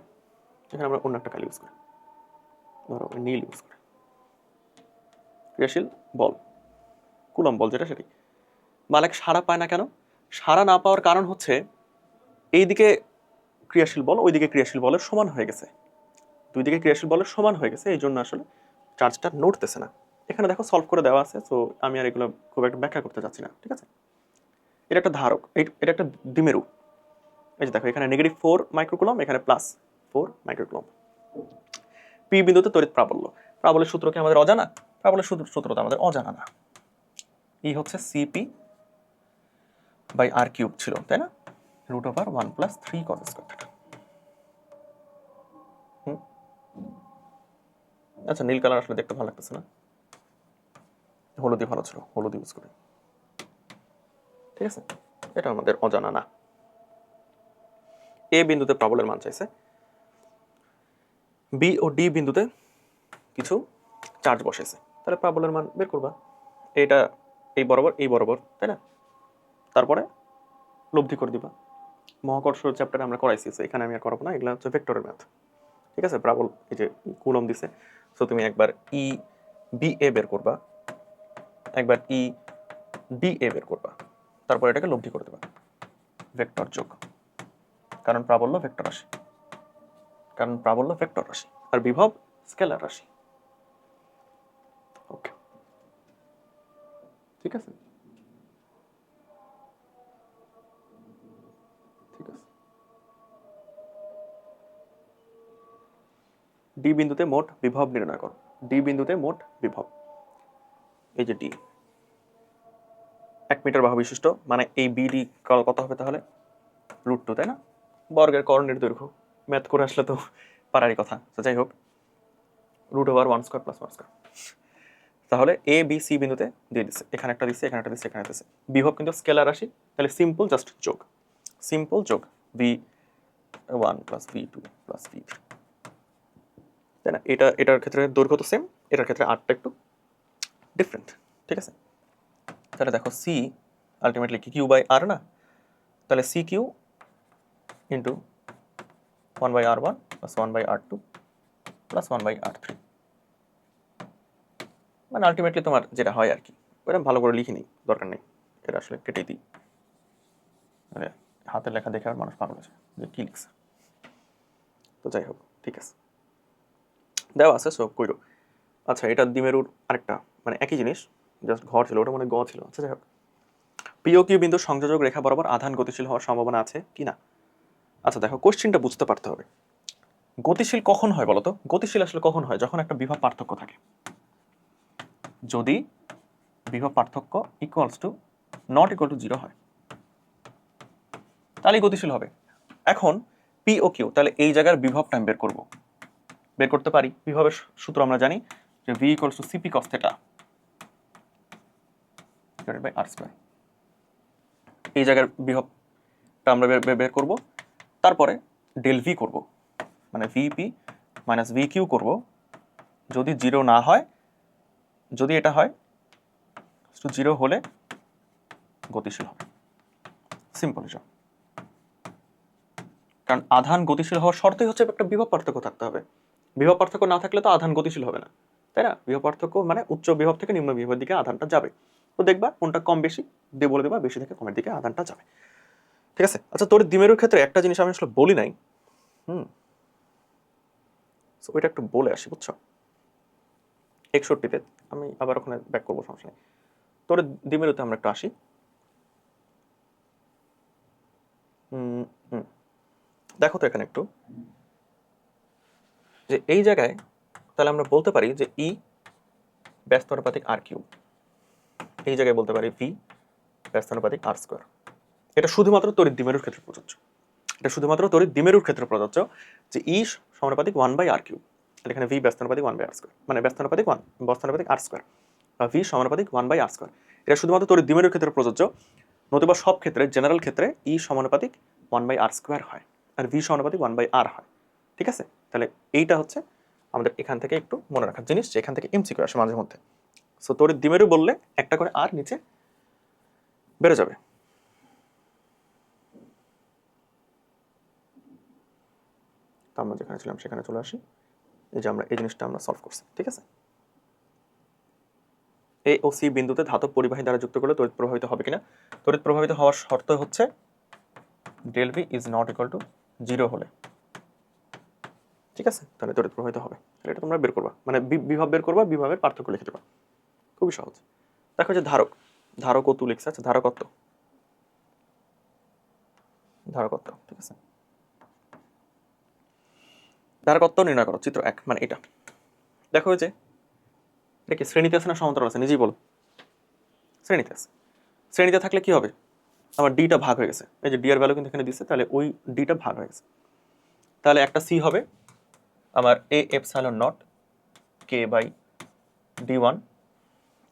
এখানে আমরা অন্য একটা কালি ইউজ করি, ধরো নীল ইউজ করি। ক্রিয়াশীল বল, কুলম বল যেটা, সেটাই। মালেক সাড়া পায় না কেন? সাড়া না পাওয়ার কারণ হচ্ছে এইদিকে ক্রিয়াশীল বল, ওইদিকে ক্রিয়াশীল বলের সমান হয়ে গেছে, দুই দিকে ক্রিয়াশীল বলের সমান হয়ে গেছে, এই জন্য আসলে চার্জটা নড়তেছে না। এখানে দেখো সলভ করে দেওয়া আছে, তো আমি আর এগুলো খুব একটা ব্যাখ্যা করতে চাচ্ছি না। ঠিক আছে, এটা একটা ধারক, এটা একটা দ্বিমেরু। এই যে দেখো, এখানে -4 মাইক্রোকুলম, এখানে +4 মাইক্রোকুলম। পি বিন্দুতে তড়িৎ প্রাবল্য, প্রাবল্যের সূত্র কি আমাদের অজানা? প্রাবল্যের সূত্র তো আমাদের অজানা না। ই হচ্ছে CP/r³ ছিল, তাই না? √1 + 3 cos স্কয়ার। আচ্ছা, নীল কালার আসলে দেখতে ভালো লাগতেছে না, হলুদি ভালো ছিল, হলুদ ইউজ করি। ঠিক আছে, এটা আমাদের অজানা না। এ বিন্দুতে প্রাবল্যের মান চাইছে, বি ও ডি বিন্দুতে কিছু চার্জ বসাইছে, তাহলে প্রাবল্যের মান বের করবা। এটা এই বরাবর, তাই না? তারপরে লব্ধি করে দিবা। মহাকর্ষ চ্যাপ্টারে আমরা করাইছি, এখানে আমি আর করাবো না, এগুলো হচ্ছে ভেক্টরের ম্যাথ। ঠিক আছে, প্রাবল এই যে কুলম দিছে, সো তুমি একবার BA বের করবা, একবার DA বের করবা, তারপর এটাকে লব্ধি করে দেবা। ভেক্টর যোগ, কারণ প্রাবল্য ভেক্টর রাশি, আর বিভব স্কেলার রাশি। ওকে, ঠিক আছে, ঠিক আছে। ডি বিন্দুতে মোট বিভব নির্ণয় করো। ডি বিন্দুতে মোট বিভব, এই যে ডি, 1 মিটার বাহু বিশিষ্ট, মানে এই BD কত হবে তাহলে? √2, তাই না? বর্গের কর্ণের দৈর্ঘ্য, ম্যাথ করে আসলে তো পারারই কথা। তো যাই হোক, √1² + 1²। তাহলে ABC বিন্দুতে দিয়ে দিচ্ছে, এখানে একটা দিচ্ছে, এখানে একটা দিচ্ছে, এখানে দিচ্ছে। বিভব কিন্তু স্কেলার রাশি, তাহলে সিম্পল জাস্ট যোগ, সিম্পল যোগ V1 + V2 + V3, তাই না? এটার ক্ষেত্রে দৈর্ঘ্য তো সেম, এটার ক্ষেত্রে আরটা একটু ডিফারেন্ট। ঠিক আছে, তাহলে দেখো C আলটিমেটলি কি Q/R না, তাহলে CQ × 1/R1 + 1/R2 + 1/R3, মানে আলটিমেটলি তোমার যেটা হয় আর কি, ওটা ভালো করে লিখিনি, দরকার নেই, এটা আসলে কেটে দিই, মানে হাতের লেখা দেখে আর মানুষ পাগল আছে যে কি লিখছে। তো যাই হোক, ঠিক আছে, দেওয়া আছে, সব কইরো। আচ্ছা, এটা দ্বিমেরুর আরেকটা, মানে একই জিনিস, জাস্ট ঘর ছিল, ওটা মানে গ ছিল। আচ্ছা, যাই হোক, PQ বিন্দু সংযোজক রেখা বরাবর আধান গতিশীল হওয়ার সম্ভাবনা আছে কি না? আচ্ছা দেখো, কোশ্চেনটা বুঝতে পারতে হবে। গতিশীল কখন হয় বলতো? গতিশীল আসলে কখন হয়? যখন একটা বিভব পার্থক্য থাকে। যদি বিভব পার্থক্য = 0 হয়, তাহলে গতিশীল হবে। এখন PQ, তাহলে এই জায়গার বিভবটা আমি বের করতে পারি। বিভবের সূত্র আমরা জানি যে V = CP cos θ /R²। এই জায়গার বিভবটা আমরা বের করব, তারপরে del V করব, মানে VP - VQ করব। যদি 0 না হয়, যদি এটা হয় 0 হলে গতিশীল হবে। সিম্পল হিসাব, কারণ আধান গতিশীল হওয়ার শর্তই হচ্ছে একটা বিভব পার্থক্য থাকতে হবে। বিভব পার্থক্য না থাকলে তো আধান গতিশীল হবে না, তাই না? বিভব পার্থক্য মানে উচ্চ বিভব থেকে নিম্ন বিভবের দিকে আধানটা যাবে। তো দেখবা কোনটা কম বেশি দিয়ে বলে দেবা, বেশি থেকে কমের দিকে আধানটা যাবে। ঠিক আছে, আচ্ছা, তোর দ্বিমেরুর ক্ষেত্রে একটা জিনিস আমি আসলে বলি নাই, ওইটা একটু বলে আসি, বুঝছো? 61-তে আমি আবার ওখানে ব্যাক করবো, সমস্যা নেই। তোর দ্বিমেরুতে আমরা একটু আসি। দেখো তো এখানে একটু, যে এই জায়গায় তাহলে আমরা বলতে পারি যে E ব্যস্তানুপাতিক R³, এই জায়গায় বলতে পারি V ব্যস্তানুপাতিক R²। এটা শুধুমাত্র তড়িৎ দ্বিমেরুর ক্ষেত্রে প্রযোজ্য, এটা শুধুমাত্র তড়িৎ দ্বিমেরুর ক্ষেত্রে প্রযোজ্য, যে E সমানুপাতিক 1/R³, এখানে V ব্যস্তানুপাতিক 1/R², মানে ব্যস্তানুপাতিক R² বা V সমানুপাতিক 1/R²। এটা শুধুমাত্র তড়িৎ দ্বিমেরুর ক্ষেত্রে প্রযোজ্য, নতুবা সব ক্ষেত্রে জেনারেল ক্ষেত্রে ই সমানুপাতিক 1/r² হয় আর ভি সমানুপাতিক 1/r হয়। ঠিক আছে, তাহলে এইটা হচ্ছে আমাদের এখান থেকে একটু মনে রাখার জিনিস, যে এখান থেকে এমসিকিউ আসে মাঝে মধ্যে। সো তড়িৎ দ্বিমেরু বললে একটা করে আর নিচে বেড়ে যাবে। তো আমরা যেখানে ছিলাম সেখানে চলে আসি। এই যে আমরা এই জিনিসটা আমরা সলভ করছি। ঠিক আছে, এ ও সি বিন্দুতে ধাতব পরিবাহী দ্বারা যুক্ত করলে তড়িৎ প্রবাহিত হবে কিনা? তড়িৎ প্রবাহিত হওয়ার শর্ত হচ্ছে del V is not equal to 0 হলে। ঠিক আছে, তাহলে তড়িৎ প্রবাহিত হবে। তাহলে এটা তোমরা বের করবা, মানে বিভব বের করবা, বিভবের পার্থক্য লিখে দেবা। খুবই সহজ। দেখো যে ধারক, ধারকত্ব লিখছে। আচ্ছা, ধারকত্ব, ধারকত্ব। ঠিক আছে, ধারকত্ব নির্ণয় করো। চিত্র 1, মানে এটা দেখো যে এটা কি শ্রেণীতে আছে না সমান্তরাল আছে? নিজেই বলো। শ্রেণীতে আছে। শ্রেণীতে থাকলে কি হবে? আমার ডিটা ভাগ হয়ে গেছে। এই যে ডি এর ভ্যালু কিন্তু এখানে দিচ্ছে, তাহলে ওই ডিটা ভাগ হয়ে গেছে। তাহলে একটা সি হবে আমার A epsilon not K by d1,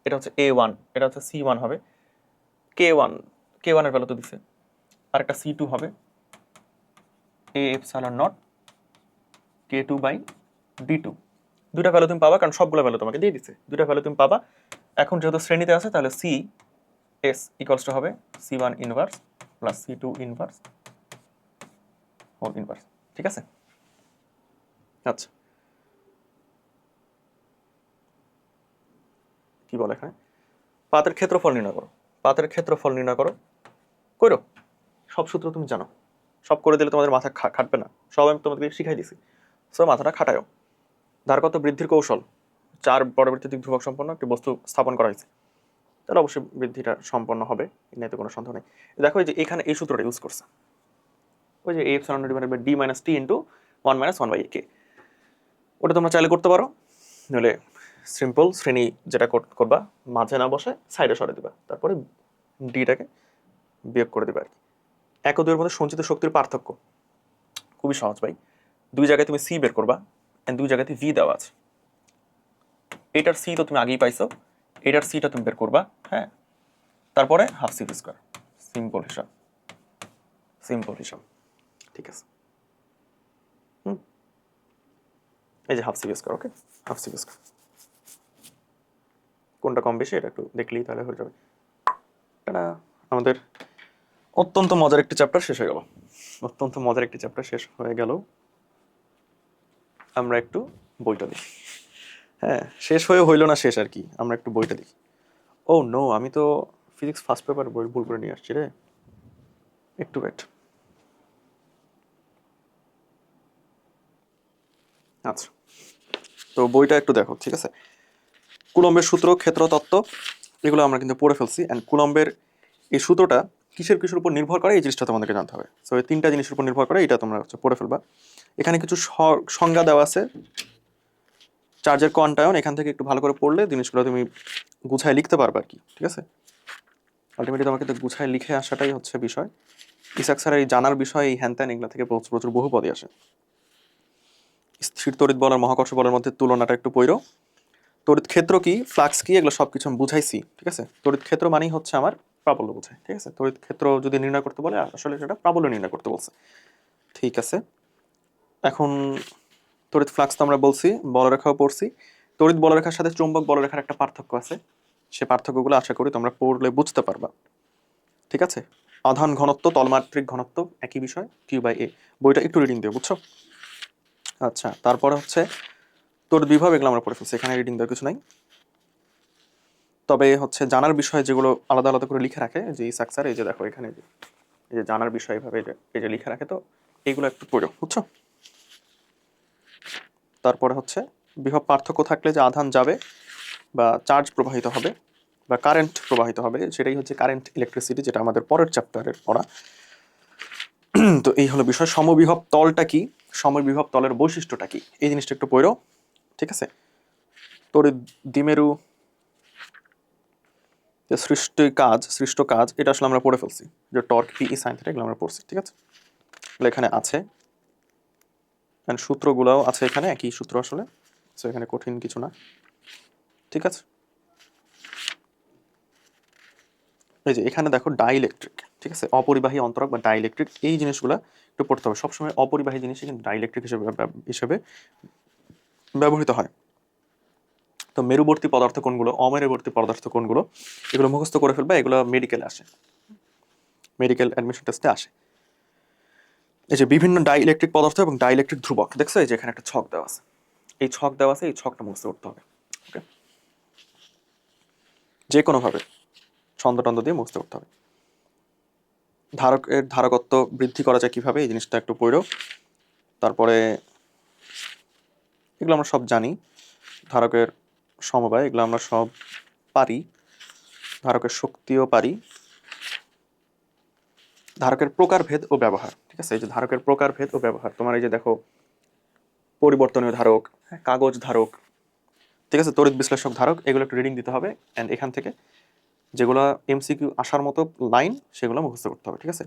এটা হচ্ছে a1, এটা হচ্ছে c1 হবে। k1, k1 এর ভ্যালু তো দিচ্ছে। আর একটা c2 হবে a epsilon not k2 by d2। দুইটা ভ্যালু তুমি পাবা, কারণ সবগুলো ভ্যালু তোমাকে দিয়ে দিচ্ছে। দুইটা ভ্যালু তুমি পাবা। এখন যেহেতু শ্রেণীতে আছে, তাহলে সি এস ইকুয়ালস টু হবে c1 inverse plus c2 inverse whole inverse. ঠিক আছে, আচ্ছা কি বলে এখানে? পাতের ক্ষেত্রফল নির্ণয় করো। পাতের ক্ষেত্রফল নির্ণয় করো। করো, সব সূত্র তুমি জানো। সব করে দিলে তোমাদের মাথা খাটবে না। সব আমি তোমাদের শিখাই দিছি। সো মাথাটা খাটায়ও। ধারকত্ব বৃদ্ধির কৌশল, 4 পরবর্তী দিক ধ্রুবক সম্পন্ন একটি বস্তু স্থাপন করা হয়েছে, তাহলে অবশ্যই বৃদ্ধিটা সম্পন্ন হবে, এতে কোনো সন্দেহ নেই। দেখো এই যে এখানে এই সূত্রটা ইউজ করছে, ওই যে F surrounded by D minus T into 1 - 1/k। ওটা তোমরা চাইলে করতে পারো, নইলে সিম্পল শ্রেণী যেটা করবা, মাঝে না বসে সাইডে সরে দিবা, তারপরে ডিটাকে বিয়োগ করে দিবা আর কি। এক ও দুইয়ের মধ্যে সঞ্চিত শক্তির পার্থক্য খুবই সহজ ভাই। দুই জায়গায় তুমি সি বের করবা, এন্ড দুই জায়গাতে ভি দেওয়া আছে। এটার সি তো তুমি আগেই পাইছো, এটার সিটা তুমি বের করবা। হ্যাঁ, তারপরে half C V square. Simple হিসাব, সিম্পল হিসাব। ঠিক আছে, এই যে half C V square. Okay, half C V square. কোনটা কম বেশি এটা একটু দেখলেই তাহলে হয়ে যাবে। এটা আমাদের অত্যন্ত মজার একটি চ্যাপ্টার শেষ হয়ে গেল। অত্যন্ত মজার একটি চ্যাপ্টার শেষ হয়ে গেল। আমরা একটু বইটা দেখি। হ্যাঁ, শেষ হয়ে হইল না শেষ আর কি, আমরা একটু বইটা দেখি। ও নো, আমি তো ফিজিক্স ফার্স্ট পেপার বই ভুল করে নিয়ে আসছি রে। একটু ওয়েট। আচ্ছা, তো বইটা একটু দেখো। ঠিক আছে, কুলম্বের সূত্র, ক্ষেত্র তত্ত্ব, এগুলো আমরা কিন্তু পড়ে ফেলছি। অ্যান্ড কুলম্বের এই সূত্রটা কিসের কিসের উপর নির্ভর করে, এই জিনিসটা তোমাদেরকে জানতে হবে। সো এই 3টা জিনিসের উপর নির্ভর করে, এটা তোমরা পড়ে ফেলবা। এখানে কিছু সংজ্ঞা দেওয়া আছে, চার্জের কোয়ান্টায়ন, এখান থেকে একটু ভালো করে পড়লে জিনিসগুলো তুমি গুছায় লিখতে পারবে আর কি। ঠিক আছে, আলটিমেটলি তোমাকে তো গুছায় লিখে আসাটাই হচ্ছে বিষয়। ইসাক স্যার এই জানার বিষয়, এই হ্যান ত্যান এগুলো থেকে প্রচুর বহুপদী আসে। স্থির তড়িৎ বল আর মহাকর্ষ বলের মধ্যে তুলনাটা একটু পড়ো। তড়িৎ ক্ষেত্র কি, ফ্লাক্স কি, এগুলো সবকিছু আমি বুঝাইছি। ঠিক আছে, তড়িৎ ক্ষেত্র মানেই হচ্ছে আমার প্রাবল্য বোঝায়। ঠিক আছে, তড়িৎ ক্ষেত্র যদি নির্ণয় করতে বলে, আসলে সেটা প্রাবল্য নির্ণয় করতে বলছে। ঠিক আছে, এখন তড়িৎ ফ্লাক্স তো আমরা বলছি, বলরেখাও পড়ছি। তড়িৎ বলরেখার সাথে চৌম্বক বলরেখার একটা পার্থক্য আছে, সে পার্থক্যগুলো আশা করি তোমরা পড়লে বুঝতে পারবা। ঠিক আছে, আধান ঘনত্ব, তলমাত্রিক ঘনত্ব একই বিষয়, Q/A। বইটা একটু রিডিং দিও, বুঝছো? আচ্ছা, তারপরে হচ্ছে তড়িৎ বিভব, এগুলো আমরা পড়ে ফেলছি, এখানে রিডিং দেওয়ার কিছু নাই। তবে হচ্ছে জানার বিষয় যেগুলো আলাদা আলাদা করে লিখে রাখে, যে ইসাক স্যার, এই যে দেখো এখানে এই যে জানার বিষয় এভাবে এই যে লিখে রাখে, তো এইগুলো একটু পড়ো, বুঝছো? তারপরে হচ্ছে বিভব পার্থক্য থাকলে যে আধান যাবে বা চার্জ প্রবাহিত হবে বা কারেন্ট প্রবাহিত হবে, সেটাই হচ্ছে কারেন্ট ইলেকট্রিসিটি, যেটা আমাদের পরের চ্যাপ্টারের পড়া। তো এই হলো বিষয়। সমবিভব তলটা কি, সমবিভব তলের বৈশিষ্ট্যটা কি, এই জিনিসটা একটু পড়ো। ঠিক আছে, তড়িৎ দ্বিমেরু যে সৃষ্ট কাজ, এটা আসলে আমরা পড়ে ফেলছি, যে টর্ক পিই সাইন থিটা, এগুলো আমরা পড়ছি। ঠিক আছে, এখানে আছে, সূত্রগুলোও আছে এখানে, একই সূত্র আসলে, সো এখানে কঠিন কিছু না। ঠিক আছে, এই যে এখানে দেখো ডাইইলেকট্রিক, ঠিক আছে, অপরিবাহী অন্তরক বা ডাইইলেকট্রিক, এই জিনিসগুলো একটু পড়তে হবে। সবসময় অপরিবাহী জিনিসই কিন্তু ডাইইলেকট্রিক হিসেবে ব্যবহৃত হয়। তো মেরুবর্তী পদার্থ কোনগুলো, অমেরুবর্তী পদার্থ কোনগুলো, এগুলো মুখস্থ করে ফেলবে, এগুলো মেডিকেলে আসে, মেডিকেল অ্যাডমিশন টেস্টে আসে। এই যে বিভিন্ন ডাইইলেকট্রিক পদার্থ এবং ডাইইলেকট্রিক ধ্রুবক, দেখছো এই যে এখানে একটা ছক দেওয়া আছে, এই ছক দেওয়া আছে, এই ছকটা মুখস্থ করতে হবে। ওকে, যে কোনোভাবে ছন্দ টন্দ দিয়ে মুখস্থ করতে হবে। ধারকের ধারকত্ব বৃদ্ধি করা যায় কিভাবে, এই জিনিসটা একটু পড়ো। তারপরে এগুলো আমরা সব জানি, ধারকের সমবায় এগুলো আমরা সব পারি, ধারকের শক্তিও পারি, ধারকের প্রকারভেদ ও ব্যবহার, ঠিক আছে। এই যে ধারকের প্রকারভেদ ও ব্যবহার, তোমার এই যে দেখো পরিবর্তনীয় ধারক, কাগজ ধারক, ঠিক আছে, তড়িৎ বিশ্লেষক ধারক, এগুলো একটু রিডিং দিতে হবে। অ্যান্ড এখান থেকে যেগুলো এমসিকিউ আসার মতো লাইন সেগুলো মুখস্থ করতে হবে, ঠিক আছে,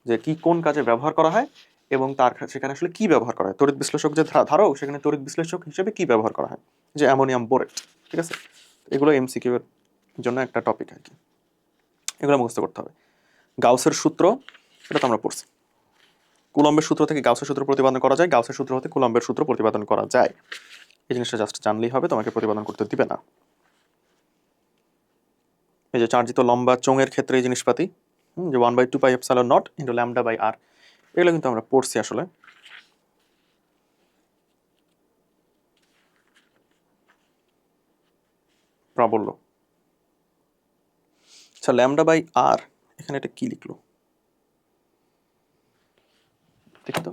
যে কি কোন কাজে ব্যবহার করা হয় এবং তার সেখানে আসলে কি ব্যবহার করা হয়। তড়িৎ বিশ্লেষক যে ধারক, সেখানে তড়িৎ বিশ্লেষক হিসেবে কি ব্যবহার করা হয়, যে অ্যামোনিয়াম বোরেট, ঠিক আছে। এগুলো এমসিকিউ এর জন্য একটা টপিক আর কি, এগুলো মুখস্থ করতে হবে। গাউসের সূত্র, এটা তো আমরা পড়ছি। কুলম্বের সূত্র থেকে গাউসের সূত্র প্রতিপাদন করা যায়, গাউসের সূত্র হতে কুলম্বের সূত্র প্রতিপাদন করা যায়। এই জিনিসটা জাস্ট জানলেই হবে, তোমাকে প্রতিপাদন করতে দিবে না। এই যে চার্জিত লম্বা চোঙের ক্ষেত্রে এই জিনিসপাতি, যে 1/2 pi epsilon not into lambda by r, এগুলো কিন্তু আমরা পড়ছি আসলে। প্রাবল্য, আচ্ছা ল্যামডা বাই আর, এখানে এটা কি লিখলো দেখি তো।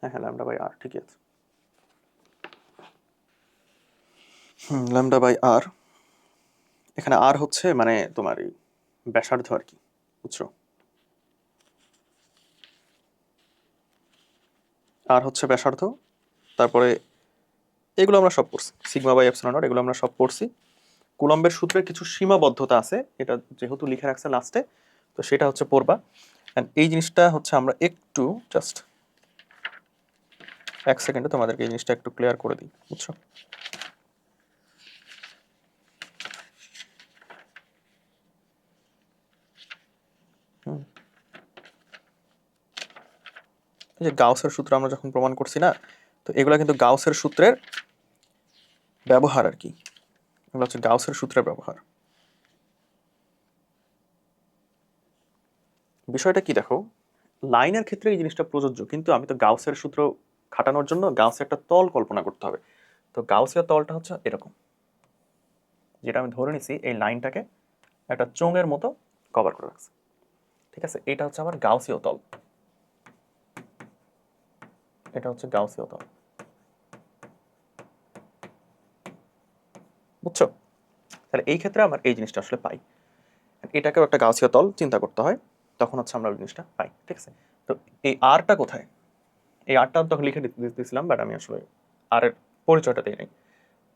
হ্যাঁ হ্যাঁ, ল্যামডা বাই আর ঠিকই আছে। ল্যামডা বাই আর, এখানে আর হচ্ছে মানে তোমার এই ব্যাসার্ধ আর কি, বুঝছো। আর হচ্ছে ব্যাসার্ধ। তারপরে এগুলো আমরা সব পড়ছি, সিগমা বাই এপসাইলন নট, এগুলো আমরা সব পড়ছি। কুলম্বের সূত্রের কিছু সীমাবদ্ধতা আছে, এটা যেহেতু লিখে রাখছে লাস্টে, তো সেটা হচ্ছে পড়বা। অ্যান্ড এই জিনিসটা হচ্ছে আমরা একটু জাস্ট এক সেকেন্ডে তোমাদেরকে এই জিনিসটা একটু ক্লিয়ার করে দিই, বুঝছো। এই যে গাউসের সূত্র আমরা যখন প্রমাণ করছি না, তো এগুলো কিন্তু গাউসের সূত্রের ব্যবহার আর কি, এগুলো হচ্ছে গাউসের সূত্রের ব্যবহার। বিষয়টা কি দেখো, লাইনের ক্ষেত্রে এই জিনিসটা প্রযোজ্য, কিন্তু আমি তো গাউসের সূত্র খাটানোর জন্য গাউসের একটা তল কল্পনা করতে হবে। তো গাউসের তলটা হচ্ছে এরকম, যেটা আমি ধরে নিছি এই লাইনটাকে একটা চোঙের মতো কভার করে রাখছে, ঠিক আছে। এটা হচ্ছে আমার গাউসীয় তল, এটা হচ্ছে গাউসীয় তল, বুঝছো। তাহলে এই ক্ষেত্রে আমার এই জিনিসটা আসলে পাই, এটাকেও একটা গাউসীয় তল চিন্তা করতে হয়, তখন হচ্ছে আমরা ওই জিনিসটা পাই, ঠিক আছে। তো এই আরটা কোথায়, এই আরটা তখন লিখে দিয়েছিলাম, বাট আমি আসলে আর এর পরিচয়টা দিই নাই।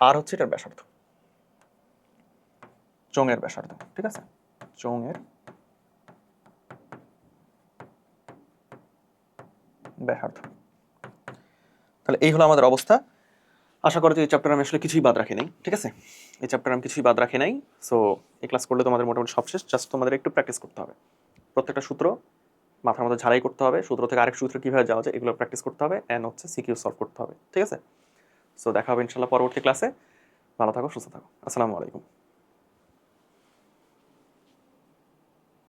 আর হচ্ছে এটার ব্যাসার্ধ, চোঙের ব্যাসার্ধ, ঠিক আছে, চোঙের ব্যাসার্ধ। তাহলে এই হলো আমাদের অবস্থা। আশা করি যে এই চ্যাপ্টার আমি আসলে কিছুই বাদ রাখি নাই, ঠিক আছে, এই চ্যাপ্টার আমি কিছুই বাদ রাখি নাই। সো এই ক্লাস করলে তোমাদের মোটামুটি সব শেষ, জাস্ট তোমাদের একটু প্র্যাকটিস করতে হবে, প্রত্যেকটা সূত্র মাথার মধ্যে ঝালাই করতে হবে, সূত্র থেকে আরেক সূত্র কীভাবে যাওয়া যায় এগুলো প্র্যাকটিস করতে হবে, অ্যান্ড হচ্ছে সিকিউ সলভ করতে হবে, ঠিক আছে। সো দেখা হবে ইনশাল্লাহ পরবর্তী ক্লাসে। ভালো থাকো, সুস্থ থাকো, আসসালামু আলাইকুম।